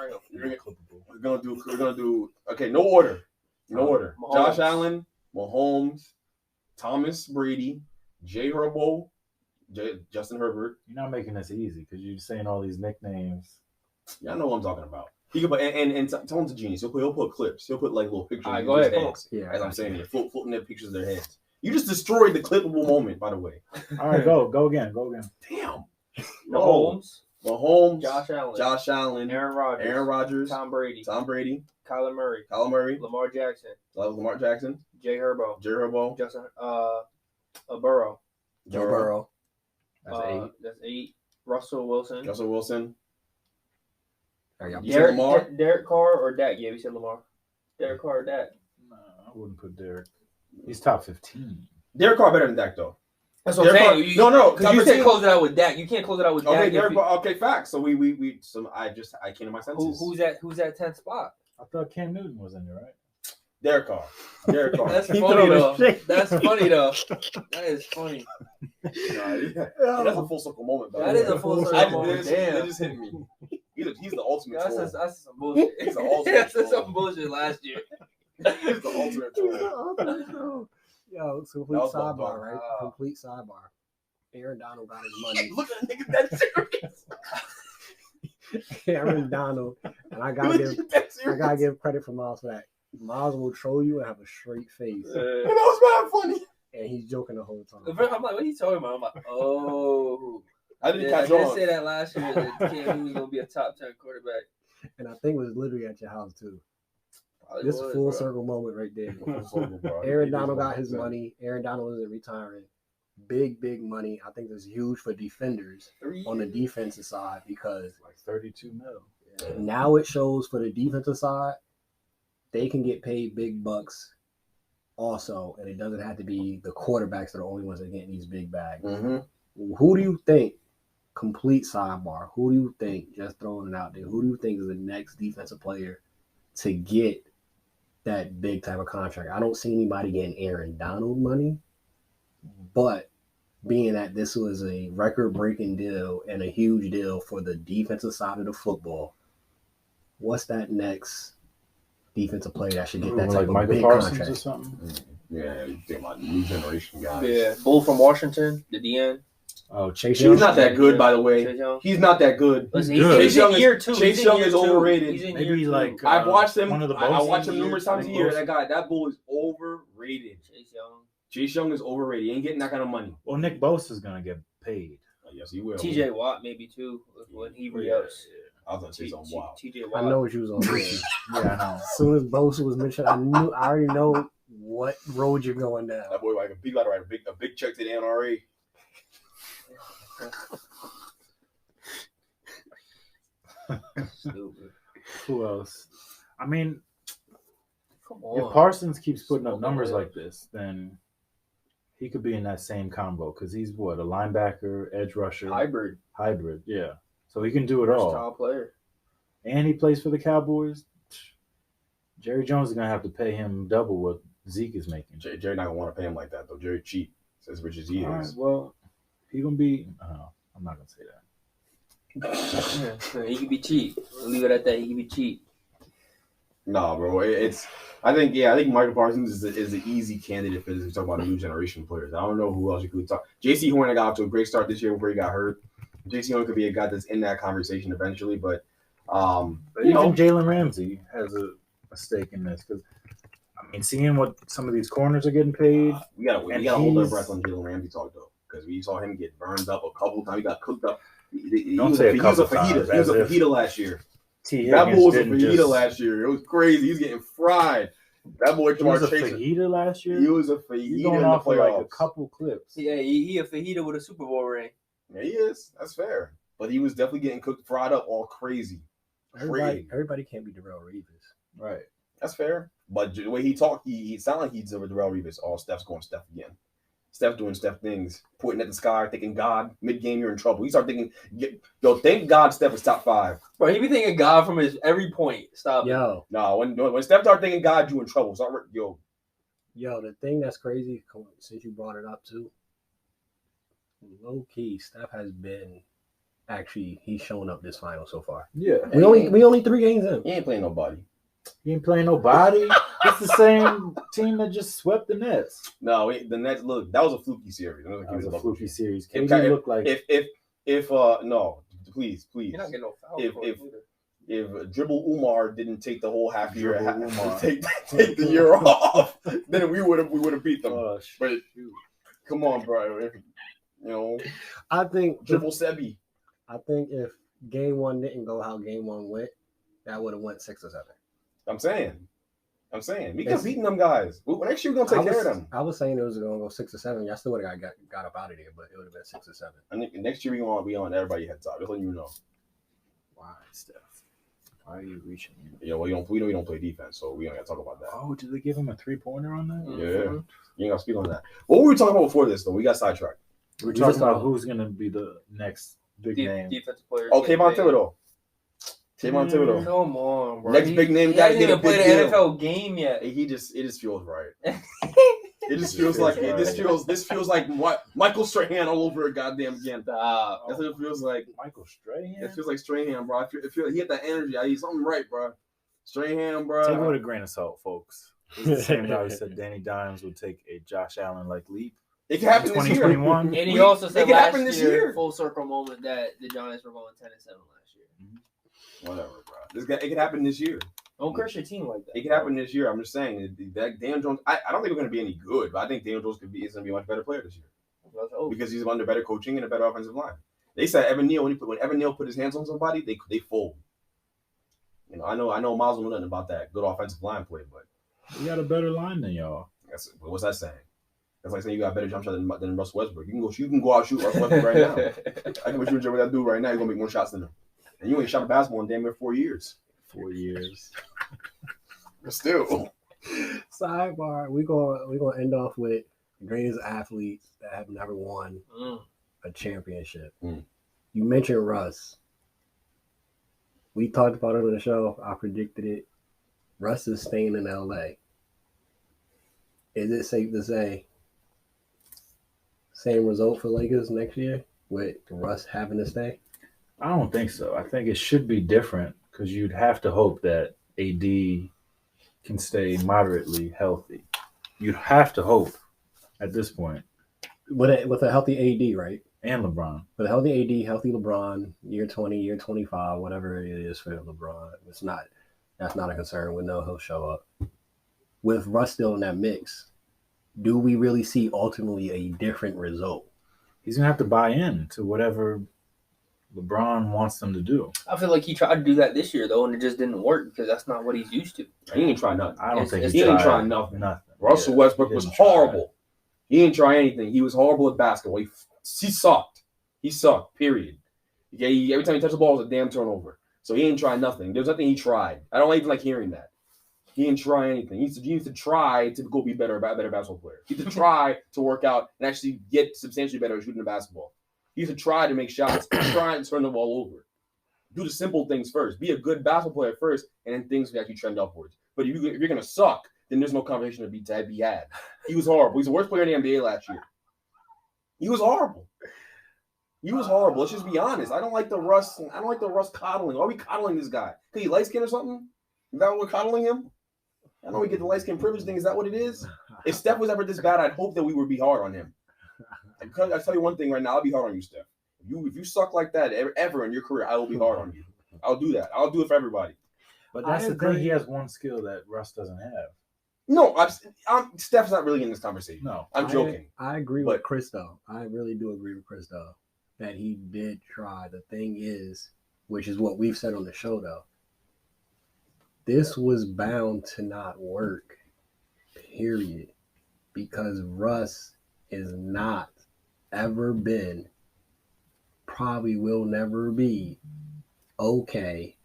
Okay, no order. Mahomes. Josh Allen, Mahomes, Thomas Brady, Jay Herbo, Justin Herbert. You're not making this easy because you're saying all these nicknames. Yeah, I know what I'm talking about. He can put and tell him to genius. He'll put clips. He'll put like little pictures. All right, go ahead. Yeah, as I'm saying here, floating their pictures of their heads. You just destroyed the clippable moment, by the way. All right, go again. Damn. Mahomes, Josh Allen, Aaron Rodgers, Tom Brady, Kyler Murray, Lamar Jackson, Jay Herbo, Justin, Burrow. Joe Burrow. That's 8. Russell Wilson. Derek Carr or Dak? Yeah, we said Lamar. Derek Carr or Dak? No, I wouldn't put Derek. He's top 15. Derek Carr better than Dak, though. That's what I'm saying. No, because you said close it out with Dak. You can't close it out with Dak. Okay, facts. So I came to my senses. Who's that 10th spot? I thought Cam Newton was in there, right? Derek Carr. That's funny though. That's funny though. That is funny. That's a full circle moment. That is a full circle moment. Damn, it just hit me. He's the ultimate troll. That's some bullshit. He's the ultimate troll. That's some bullshit last year. He's the ultimate troll. Yo, it's a complete sidebar, right? Complete sidebar. Aaron Donald got his money. Look at the nigga that serious. Aaron Donald, and I gotta give credit for Miles for that. Miles will troll you and have a straight face. And that was mad funny. And he's joking the whole time. I'm like, what are you talking about? I'm like, oh. I didn't catch on. I did say that last year that Cam Newton was going to be a top 10 quarterback. And I think it was literally at your house, too. This full circle moment right there. Aaron Donald got his money. Aaron Donald isn't retiring. Big money. I think that's huge for defenders on the defensive side because like 32 mil. Now it shows for the defensive side, they can get paid big bucks also, and it doesn't have to be the quarterbacks that are the only ones that are getting these big bags. Mm-hmm. Who do you think, complete sidebar, who do you think, just throwing it out there, who do you think is the next defensive player to get that big type of contract? I don't see anybody getting Aaron Donald money, but being that this was a record-breaking deal and a huge deal for the defensive side of the football, what's that next defensive player that should get that type of big contract? Or something? Yeah, you think about new generation guys. Yeah, Bull from Washington, the DN. Oh, Chase Young. He's not that good, by the way. He's not that good. He's in year 2. Chase Young is overrated. Maybe like I've watched him. One of the I watched him numerous times a year. That bull is overrated. Chase Young is overrated. He ain't getting that kind of money. Well, Nick Bosa is gonna get paid. Yes, he will. TJ Watt maybe too when he re-ups. I was gonna say something wild. I know what you was on. Yeah, I know. As soon as Bosa was mentioned, I already know what road you're going down. That boy, he got to write a big check to the NRA. Stupid. Who else? I mean, Come on. if Parsons keeps putting up numbers like this, then he could be in that same combo because he's a linebacker, edge rusher, hybrid. Yeah, so he can do it all. Top player, and he plays for the Cowboys. Jerry Jones is gonna have to pay him double what Zeke is making. Jerry not gonna want to pay him like that though. Jerry cheap, as rich as he is. Right, well, he gonna be. I'm not gonna say that. he can be cheap. Leave it at that. He can be cheap. Nah, bro. I think Michael Parsons is an easy candidate for this. We talk about a new generation of players. I don't know who else you could talk. J.C. Horn got off to a great start this year before he got hurt. J.C. Horn could be a guy that's in that conversation eventually, but even Jalen Ramsey has a stake in this because I mean, seeing what some of these corners are getting paid, we gotta hold our breath on Jalen Ramsey talk though, because we saw him get burned up a couple times. He got cooked up. He was a fajita last year. That boy was a fajita last year. It was crazy. He's getting fried. That boy was a fajita last year. He was a fajita in the playoffs. Like a couple clips. Yeah, he a fajita with a Super Bowl ring. Yeah, he is. That's fair. But he was definitely getting cooked, fried up, all crazy. Everybody can't be Darrelle Revis. Right. That's fair. But the way he talked, he sounded like he's over Darrelle Revis. Oh, Steph's going Steph again. Steph doing Steph things, pointing at the sky, thinking, God, mid-game, you're in trouble. He started thinking, thank God Steph is top 5. Bro, he be thinking God from his every point. Stop. Yo. No, when Steph started thinking God, you in trouble. Yo, the thing that's crazy, since you brought it up too, low-key, Steph has been, he's shown up this final so far. Yeah. We only 3 games in. He ain't playing nobody. He ain't playing nobody. It's the same team that just swept the Nets. No, the Nets. Look, that was a fluky series. That was a fluky series. No, please. You're not getting no foul. If Dribble Umar didn't take the whole half year, take the year off, then we would have beat them. But come on, bro. I think Dribble Sebi. I think if game 1 didn't go how game 1 went, that would have went 6 or 7. I'm saying we could beating them guys. Next year we're gonna take care of them. I was saying it was gonna go 6 or 7. Y'all still would have got up out of there, but it would have been 6 or 7. I think next year we on everybody heads up. Just letting you know. Why, Steph? Why are you reaching? Yeah, well, we know you don't play defense, so we don't got to talk about that. Oh, did they give him a 3-pointer on that? Yeah, you ain't got to speak on that. What were we talking about before this though? We got sidetracked. We were talking about who's gonna be the next big name. Defensive player. Oh, Kayvon Thibodeau. Come on, bro. Next big name guy didn't even play the NFL game yet. It just feels right. It just feels like this feels like what Michael Strahan all over a goddamn again. That's what it feels like. Michael Strahan. It feels like Strahan, bro. He had that energy. I need something right, bro. Strahan, bro. Take it with a grain of salt, folks. It's the same guy who said Danny Dimes would take a Josh Allen like leap. It can happen this year. And he also said last year, full circle moment, that the Giants were going 10-7 last year. Mm-hmm. Whatever, bro. It could happen this year. Don't curse your team like that. It could happen this year. I'm just saying that Daniel Jones. I don't think we're going to be any good, but I think Daniel Jones is going to be a much better player this year because he's under better coaching and a better offensive line. They said Evan Neal when Evan Neal put his hands on somebody, they fold. I know Miles don't know nothing about that good offensive line play, but we got a better line than y'all. What's that saying? That's like saying you got a better jump shot than Russ Westbrook. You can go out shoot Russ Westbrook right now. I can shoot with that dude right now. You're gonna make more shots than him. And you ain't shot a basketball in damn near 4 years. 4 years. But still. Sidebar. We're gonna end off with the greatest athletes that have never won a championship. You mentioned Russ. We talked about it on the show. I predicted it. Russ is staying in LA. Is it safe to say same result for Lakers next year with Russ having to stay? I don't think so. I think it should be different because you'd have to hope that AD can stay moderately healthy. You'd have to hope at this point. With a healthy AD, right? And LeBron. With a healthy AD, healthy LeBron, year 20, year 25, whatever it is for LeBron. That's not a concern. We know he'll show up. With Russ still in that mix, do we really see ultimately a different result? He's going to have to buy in to whatever LeBron wants them to do. I feel like he tried to do that this year though, and it just didn't work because that's not what he's used to. He ain't try nothing. I don't think he didn't try nothing. Russell Westbrook was horrible. He didn't try anything. He was horrible at basketball. He sucked. He sucked. Period. Every time he touched the ball, it was a damn turnover. So he didn't try nothing. There was nothing he tried. I don't even like hearing that. He didn't try anything. He needs to try to go be a better basketball player. He needs to try to work out and actually get substantially better at shooting the basketball. He needs to try to make shots, try to turn the ball over. Do the simple things first. Be a good basketball player first, and then things can actually trend upwards. But if you're going to suck, then there's no conversation to be had. He was horrible. He's the worst player in the NBA last year. He was horrible. Let's just be honest. I don't like the Russ coddling. Why are we coddling this guy? Because he light skin or something? Is that what we're coddling him? I know we get the light skin privilege thing. Is that what it is? If Steph was ever this bad, I'd hope that we would be hard on him. I'll tell you one thing right now. I'll be hard on you, Steph. If you suck like that ever in your career, I will be hard on you. I'll do that. I'll do it for everybody. But that's the thing. He has one skill that Russ doesn't have. No, Steph's not really in this conversation. No, I'm joking. I agree with Chris, though. I really do agree with Chris, though, that he did try. The thing is, which is what we've said on the show, though, this was bound to not work, period, because Russ is not ever been, probably will never be, okay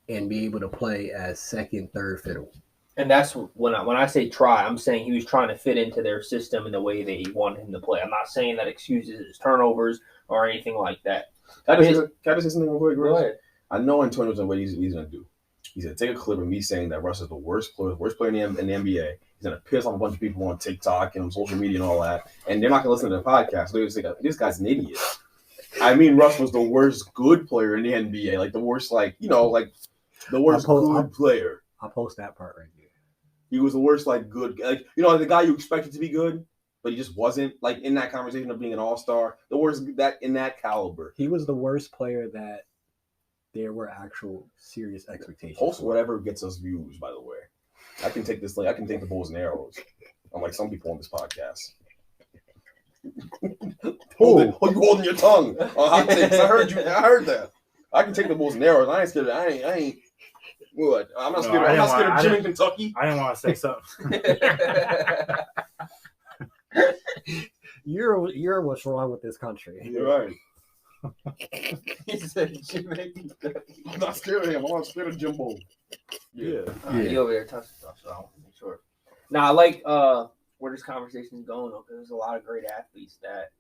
and be able to play as second, third fiddle. And that's when I say try, I'm saying he was trying to fit into their system in the way they wanted him to play. I'm not saying that excuses his turnovers or anything like that. Can I just say something real quick, Go ahead. I know Antonio's on what he's going to do. He's going to take a clip of me saying that Russ is the worst player in the NBA. He's going to piss off a bunch of people on TikTok and on social media and all that. And they're not going to listen to the podcast. They're going to say, this guy's an idiot. I mean, Russ was the worst good player in the NBA. Like, the worst, the worst good player. I'll post that part right there. He was the worst, good, the guy you expected to be good, but he just wasn't, in that conversation of being an all-star, the worst in that caliber. He was the worst player that there were actual serious expectations. Post whatever gets us views, by the way. I can take this, I can take the bows and arrows, unlike some people on this podcast. You holding your tongue on hot takes. I heard that. I can take the bows and arrows. I ain't scared. I ain't. What? I'm not scared. I'm not scared of Jim in Kentucky. I didn't want to say something. You're what's wrong with this country. You're right. He said Jim in Kentucky. I'm not scared of him. I'm not scared of Jimbo. Yeah. You over there touching stuff, so I want to make sure. Now, I like where this conversation is going, because there's a lot of great athletes that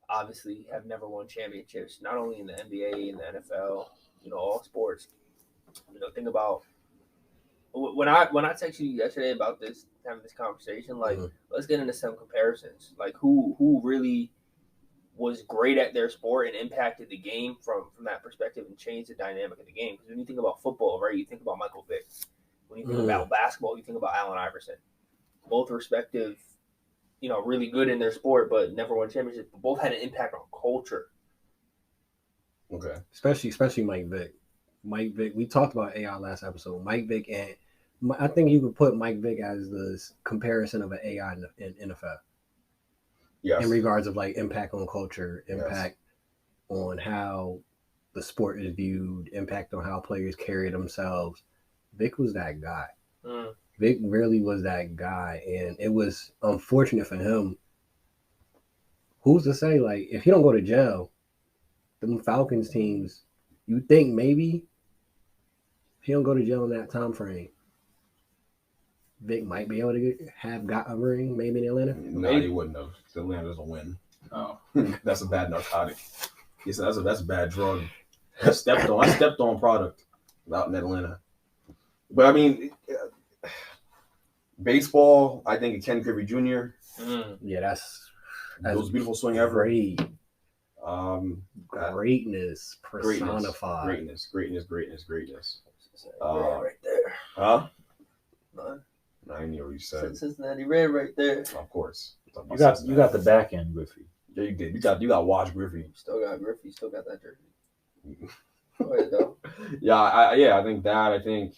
obviously have never won championships, not only in the NBA and the NFL, all sports. Think about when I texted you yesterday about having this conversation. Let's get into some comparisons. Who really was great at their sport and impacted the game from that perspective and changed the dynamic of the game. Because when you think about football, right, you think about Michael Vick. When you think about basketball, you think about Allen Iverson. Both respective, really good in their sport, but never won championships. But both had an impact on culture. Okay. Especially Mike Vick. Mike Vick, we talked about AI last episode. Mike Vick, and I think you could put Mike Vick as the comparison of an AI in NFL. Yes. In regards of impact on culture, impact on how the sport is viewed, impact on how players carry themselves. Vick was that guy. Vick really was that guy, and it was unfortunate for him. Who's to say, if he don't go to jail, them Falcons teams, you think maybe if he don't go to jail in that time frame, Vic might be able to have got a ring, maybe in Atlanta? No, he wouldn't have. Atlanta doesn't win. Oh. That's a bad narcotic. He said that's a bad drug. I stepped on product out in Atlanta. But I mean, baseball, I think Ken Griffey Jr. Yeah, that's most beautiful swing ever. Great. Greatness personified. Greatness. Right there. Huh? None. I didn't hear what you said. Cincinnati Red right there. Of course. You got the back end Griffey. Yeah, you did. You got Watch Griffey. Still got Griffey. Still got that jersey. Go ahead, though. I think that. I think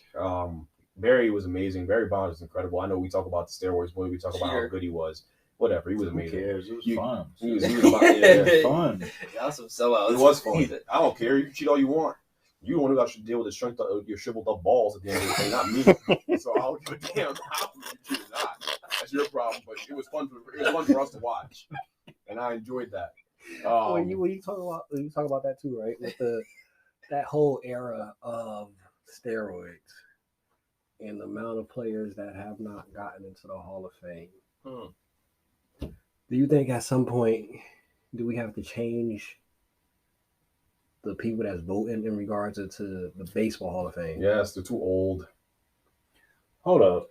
Barry was amazing. Barry Bonds was incredible. I know we talk about the steroids, boy. We talk about how good he was. whatever. He was Who amazing. cares? It was fun. He was fun. Y'all some sellouts. It was fun. I don't care. You can cheat all you want. You the one who got to deal with the strength of your shriveled up balls at the end of the day, not me. So I don't give a damn how you cheat or not. That's your problem. But it was fun for us to watch, and I enjoyed that. When you talk about that too, right? With that whole era of steroids and the amount of players that have not gotten into the Hall of Fame. Do you think at some point do we have to change the people that's voting in regards to the Baseball Hall of Fame? Yes, they're too old. Hold up.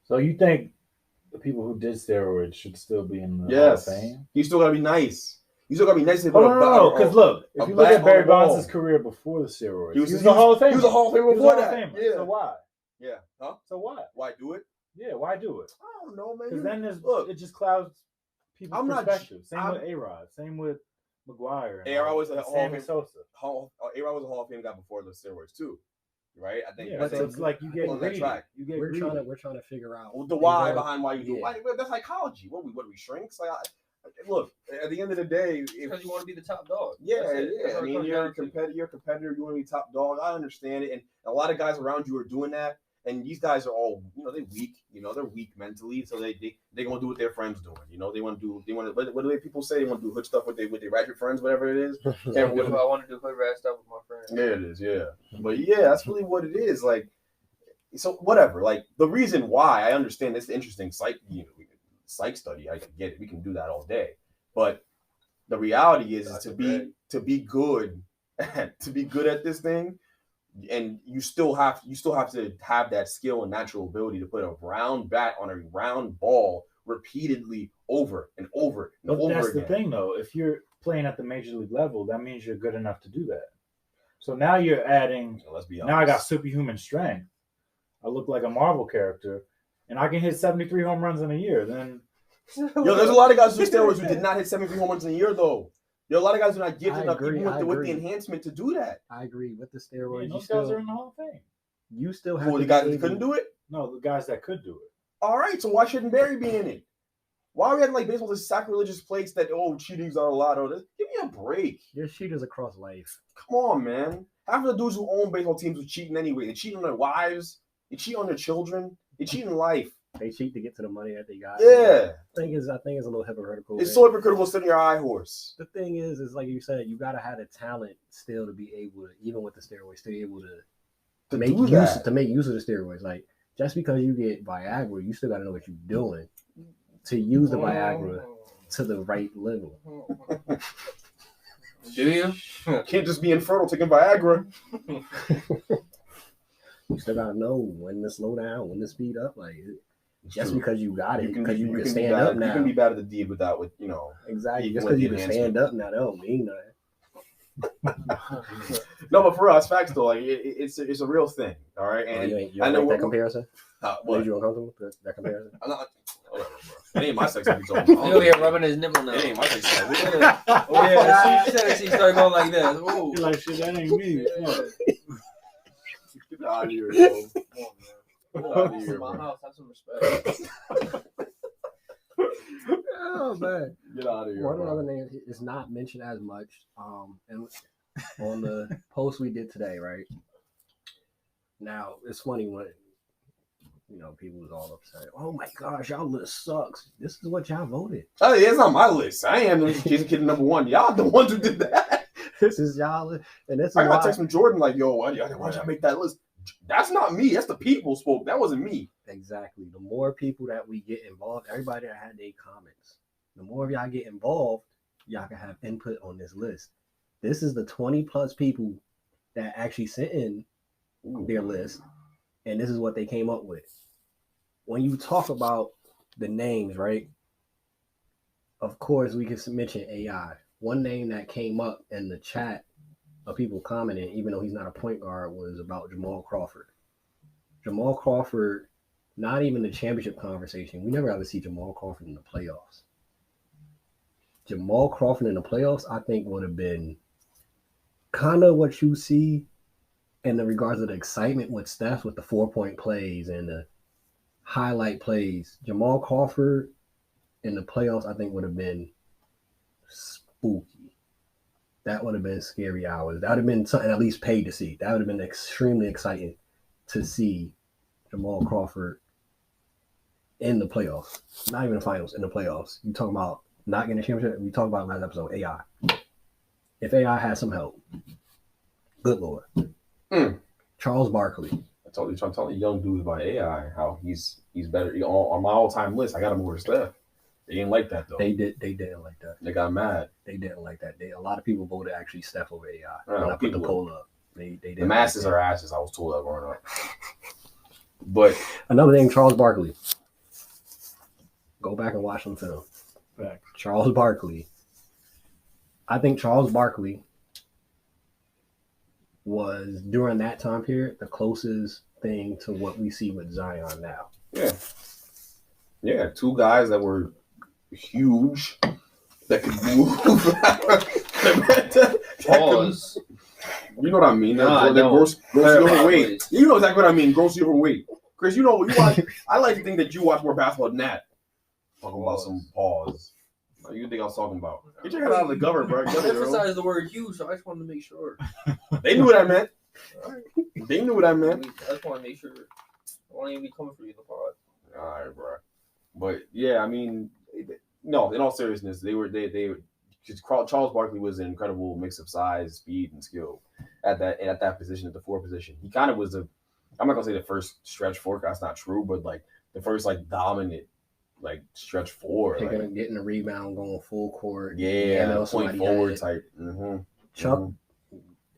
So you think the people who did steroids should still be in the Hall of Fame? You still gotta be nice. You still gotta be nice. No, because look, if you look at Barry Bonds' career before the steroids, he was a Hall of Famer. He was a Hall of Famer before that. Yeah. So why? Yeah. Huh? So why? Why do it? Yeah, why do it? I don't know, man. Because then it just clouds people's perspective. Same with A-Rod. Same with McGuire. A-Rod was a Hall of Fame. Sosa. A-Rod was a Hall of Fame guy before the steroids too, right? I think. Yeah, so it's like you get on greedy. that track. We're trying to figure out the why behind why you do it. That's psychology. What are we shrinks? Like, look, at the end of the day, because you want to be the top dog. Yeah. I mean, you're a competitor. You want to be top dog. I understand it, and a lot of guys around you are doing that. And these guys are all, they're weak. They're weak mentally, so they gonna do what their friends doing. They want to do. What do people say? They want to do hood stuff with their ratchet friends, whatever it is. I want to do hood rat stuff with my friends. Yeah, it is. Yeah, but yeah, that's really what it is. Like, so whatever. Like the reason why I understand it's interesting psych study. I get it. We can do that all day. But the reality is to be good at this thing. And you still have to have that skill and natural ability to put a round bat on a round ball repeatedly over and over and over that's again. The thing, though. If you're playing at the major league level, that means you're good enough to do that. So now you're adding. So let's be honest. Now I got superhuman strength. I look like a Marvel character, and I can hit 73 home runs in a year. Then, there's a lot of guys who steroids who did not hit 73 home runs in a year, though. There are a lot of guys who are not gifted enough even with the enhancement to do that. I agree with the steroids. Those guys are in the Hall of Fame. You still have the guys that couldn't do it? No, the guys that could do it. All right, so why shouldn't Barry be in it? Why are we having like baseball this sacrilegious place that cheating's not allowed? Give me a break. There's cheaters across life. Come on, man. Half of the dudes who own baseball teams are cheating anyway. They cheat on their wives. They cheat on their children. They cheat in life. They cheat to get to the money that they got. Yeah. I think it's a little hypocritical. It's so hypocritical sitting your high horse. The thing is like you said, you gotta have the talent still to be able to, even with the steroids, still able to make use of the steroids. Like just because you get Viagra, you still gotta know what you're doing to use the Viagra to the right level. Do you? Can't just be infertile taking Viagra. You still gotta know when to slow down, when to speed up. Like just because you got it, because you can stand up now. You can be bad at the deed without, exactly. Just because you can stand up now, that don't mean nothing. No, but for us, facts though, like it's a real thing. All right, and you don't like that comparison. What? Made you uncomfortable with that comparison? I'm not. Whatever, bro. It ain't my sex life. He's over here rubbing his nipple now. It ain't my sex life. Oh yeah, she said it. She started going like this. Ooh. You're like shit. That ain't me. Get out of here, bro. Come on, man. This is my house. Have some respect. Oh man, get out of here. One other name is not mentioned as much. And on the post we did today, right? Now it's funny when people was all upset. Oh my gosh, y'all list sucks. This is what y'all voted. Oh yeah, it's on my list. I am Jason Kidd #1. Y'all the ones who did that. This is y'all, and this is I got text from Jordan like, yo, why'd y'all make that list? That's not me. That's the people spoke. That wasn't me. Exactly. The more people that we get involved, everybody that had their comments, the more of y'all get involved, y'all can have input on this list. This is the 20 plus people that actually sent in their list, and this is what they came up with. When you talk about the names, right? Of course, we can mention AI. One name that came up in the chat of people commenting, even though he's not a point guard, was about Jamal Crawford. Jamal Crawford, not even the championship conversation. We never ever see Jamal Crawford in the playoffs. Jamal Crawford in the playoffs, I think, would have been kind of what you see in the regards of the excitement with Steph with the 4-point plays and the highlight plays. Jamal Crawford in the playoffs, I think would have been spooky. That would have been scary hours. That would have been something at least paid to see. That would have been extremely exciting to see Jamal Crawford in the playoffs. Not even the finals, in the playoffs. You talking about not getting a championship? We talked about last episode, AI. If AI has some help, good Lord. Charles Barkley. I'm telling young dudes about AI, how he's better. On my all-time list, I got him over Steph. They didn't like that, though. They didn't like that. They got mad. They didn't like that. A lot of people voted actually Steph over AI. When I put the poll up. They the masses are asses, I was told that growing up. But another name, Charles Barkley. Go back and watch some film. Back. Charles Barkley. I think Charles Barkley was, during that time period, the closest thing to what we see with Zion now. Yeah, two guys that were huge, that could move. Pause. You know what I mean? Nah, They're grossly overweight. You know exactly what I mean, grossly overweight. Chris, you know, you watch. I like to think that you watch more basketball than that. Talking about some pause. You think I was talking about? Get your head out of the gutter, bro. I emphasized the word huge, so I just wanted to make sure. They knew what I meant. They knew what I meant. I just want to make sure. I want to even be coming for you in the pod. All right, bro. But yeah, I mean, no. In all seriousness, they were. Charles Barkley was an incredible mix of size, speed, and skill at that position, at the 4 position. He kind of was I'm not gonna say the first stretch 4. That's not true, but like the first like dominant like stretch 4, getting a rebound, going full court. Point forward type. Chuck,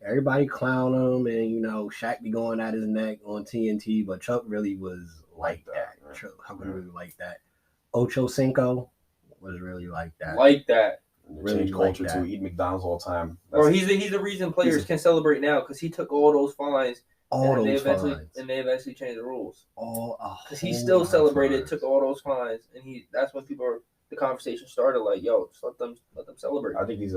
everybody clown him, and Shaq be going at his neck on TNT, but Chuck really was like that. Chuck really like that. Ocho Cinco was really like that. Like that. Really change culture to eat McDonald's all the time. Or he's the reason players can celebrate now, because he took all those fines. And they eventually changed the rules. Because he still celebrated, took all those fines, and that's when the conversation started. Like, yo, just let them celebrate. I think he's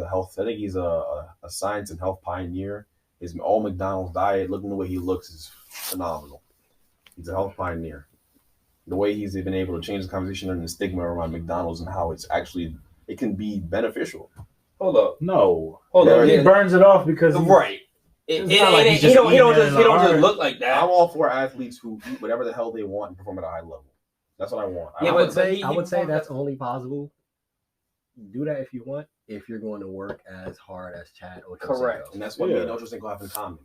a science and health pioneer. His all McDonald's diet, looking the way he looks, is phenomenal. He's a health pioneer. The way he's been able to change the conversation and the stigma around McDonald's and how it can be beneficial. Hold up. No. Hold up. He burns it off because right. He don't just look like that. I'm all for athletes who eat whatever the hell they want and perform at a high level. That's what I want. I would say that's only possible. Do that if you want, if you're going to work as hard as Chad Ochocinco. Correct. And that's what me and Ochocinco have in common.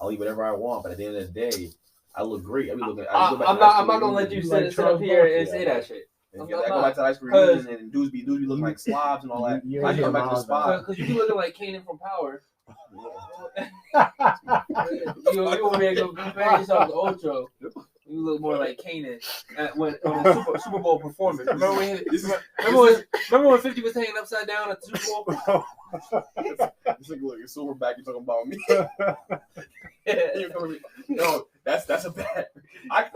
I'll eat whatever I want, but at the end of the day, I look great. I'm not gonna let you sit up here and say that shit. And go back to ice cream and dudes be looking like slobs and all that. I come back to the spot. Because you be looking like Kanan from Power. you over there compare yourself to Ocho. You look more like Kanan on a Super Bowl performance. Remember when 50 was hanging upside down at the Super Bowl? This nigga look, you're silverback. You're talking about me. No, that's a bad. I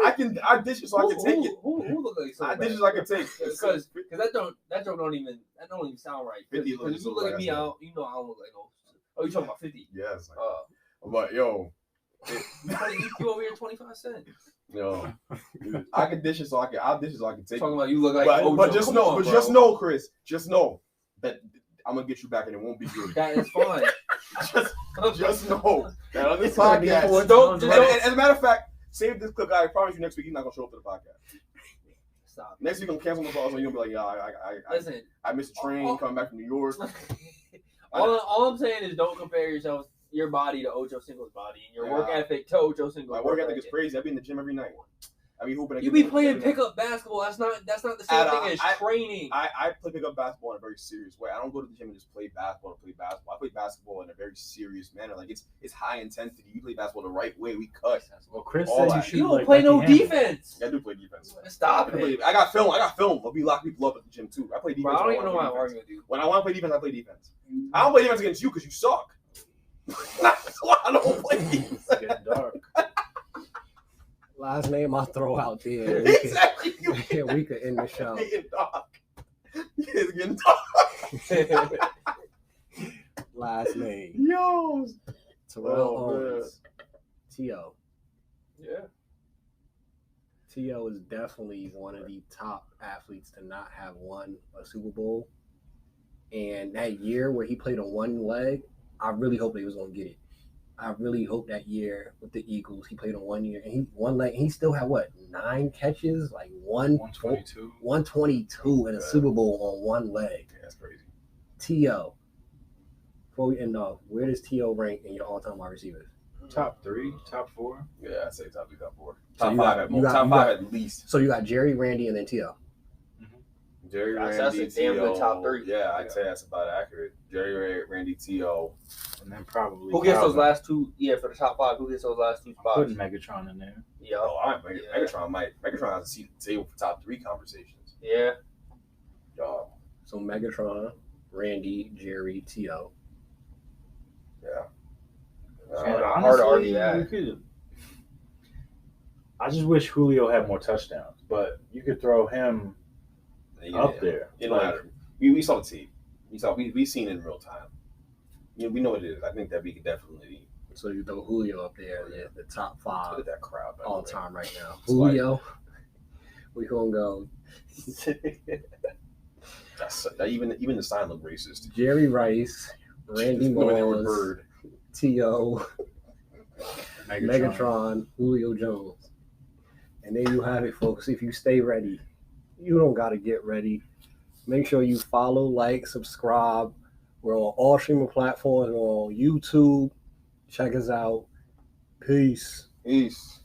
dish it so I can take it. Who look like silverback? I dish it so I can take because that don't even sound right. Because you look at me, I don't look like no. Oh, you talking about 50? Yes. But yo, you over here 25 cents. Yo, I can dish it so I'll dish it so I can take talking it. About you look like but just know, Chris, just know that I'm gonna get you back and it won't be good. That is fine. just know that on this podcast. As a matter of fact, save this clip. I promise you next week he's not gonna show up to the podcast. Stop. Next week I'm gonna cancel my calls and you're gonna be like, I missed a train coming back from New York. All I'm saying is don't compare your body to Ochocinco's body and your work ethic to Ochocinco's. My work ethic is crazy. I be in the gym every night. I be hooping. You be playing pickup basketball. That's not the same thing as training. I play pickup basketball in a very serious way. I don't go to the gym and just play basketball to play basketball. I play basketball in a very serious manner. Like it's high intensity. You play basketball the right way. We cut. Well, Chris said you don't play no defense. I do play defense. Stop it. I got film. I'll be locking people up at the gym too. I play defense. Bro, I don't even know why I'm arguing with you. When I want to play defense, I play defense. I don't play defense against you because you suck. That's why I don't play defense. It's getting dark. Last name I'll throw out there. Exactly. We could end the show. It's getting dark. Last name. Yo. Terrell Owens. T.O. Yeah. T.O. is definitely one of the top athletes to not have won a Super Bowl. And that year where he played on one leg, I really hope they was going to get it. I really hope that year with the Eagles, he played on 1 year. And he still had, 9 catches? Like 122. 122 in a Super Bowl on one leg. Yeah, that's crazy. T.O. Before we end off, where does T.O. rank in your all-time wide receivers? Top 3, top 4. Yeah, I'd say top 3, top 4. So Top 5 at most. Top 5 at least. So you got Jerry, Randy, and then T.O. Jerry, That's Randy, a damn good T.O. top 3. Yeah, I'd say that's about accurate. Jerry, Randy, T.O. And then probably Who gets those last 2? Yeah, for the top 5, who gets those last 2 spots? putting Megatron in there. Yeah. Oh, all right. Megatron has a seat at the table for top 3 conversations. Yeah. So Megatron, Randy, Jerry, T.O. Yeah. Hard to argue that. I just wish Julio had more touchdowns, but you could throw him up there. You know, we saw the tape. We seen it in real time. You know, we know what it is. I think that we could definitely. So you throw Julio up there, the top 5 Look at that crowd all time right now. Julio, we gonna go. Even the sign look racist. Jerry Rice, Randy Moss, T.O., Megatron, Julio Jones. And there you have it, folks. If you stay ready, you don't got to get ready. Make sure you follow, like, subscribe. We're on all streaming platforms. We're on YouTube. Check us out. Peace. Peace.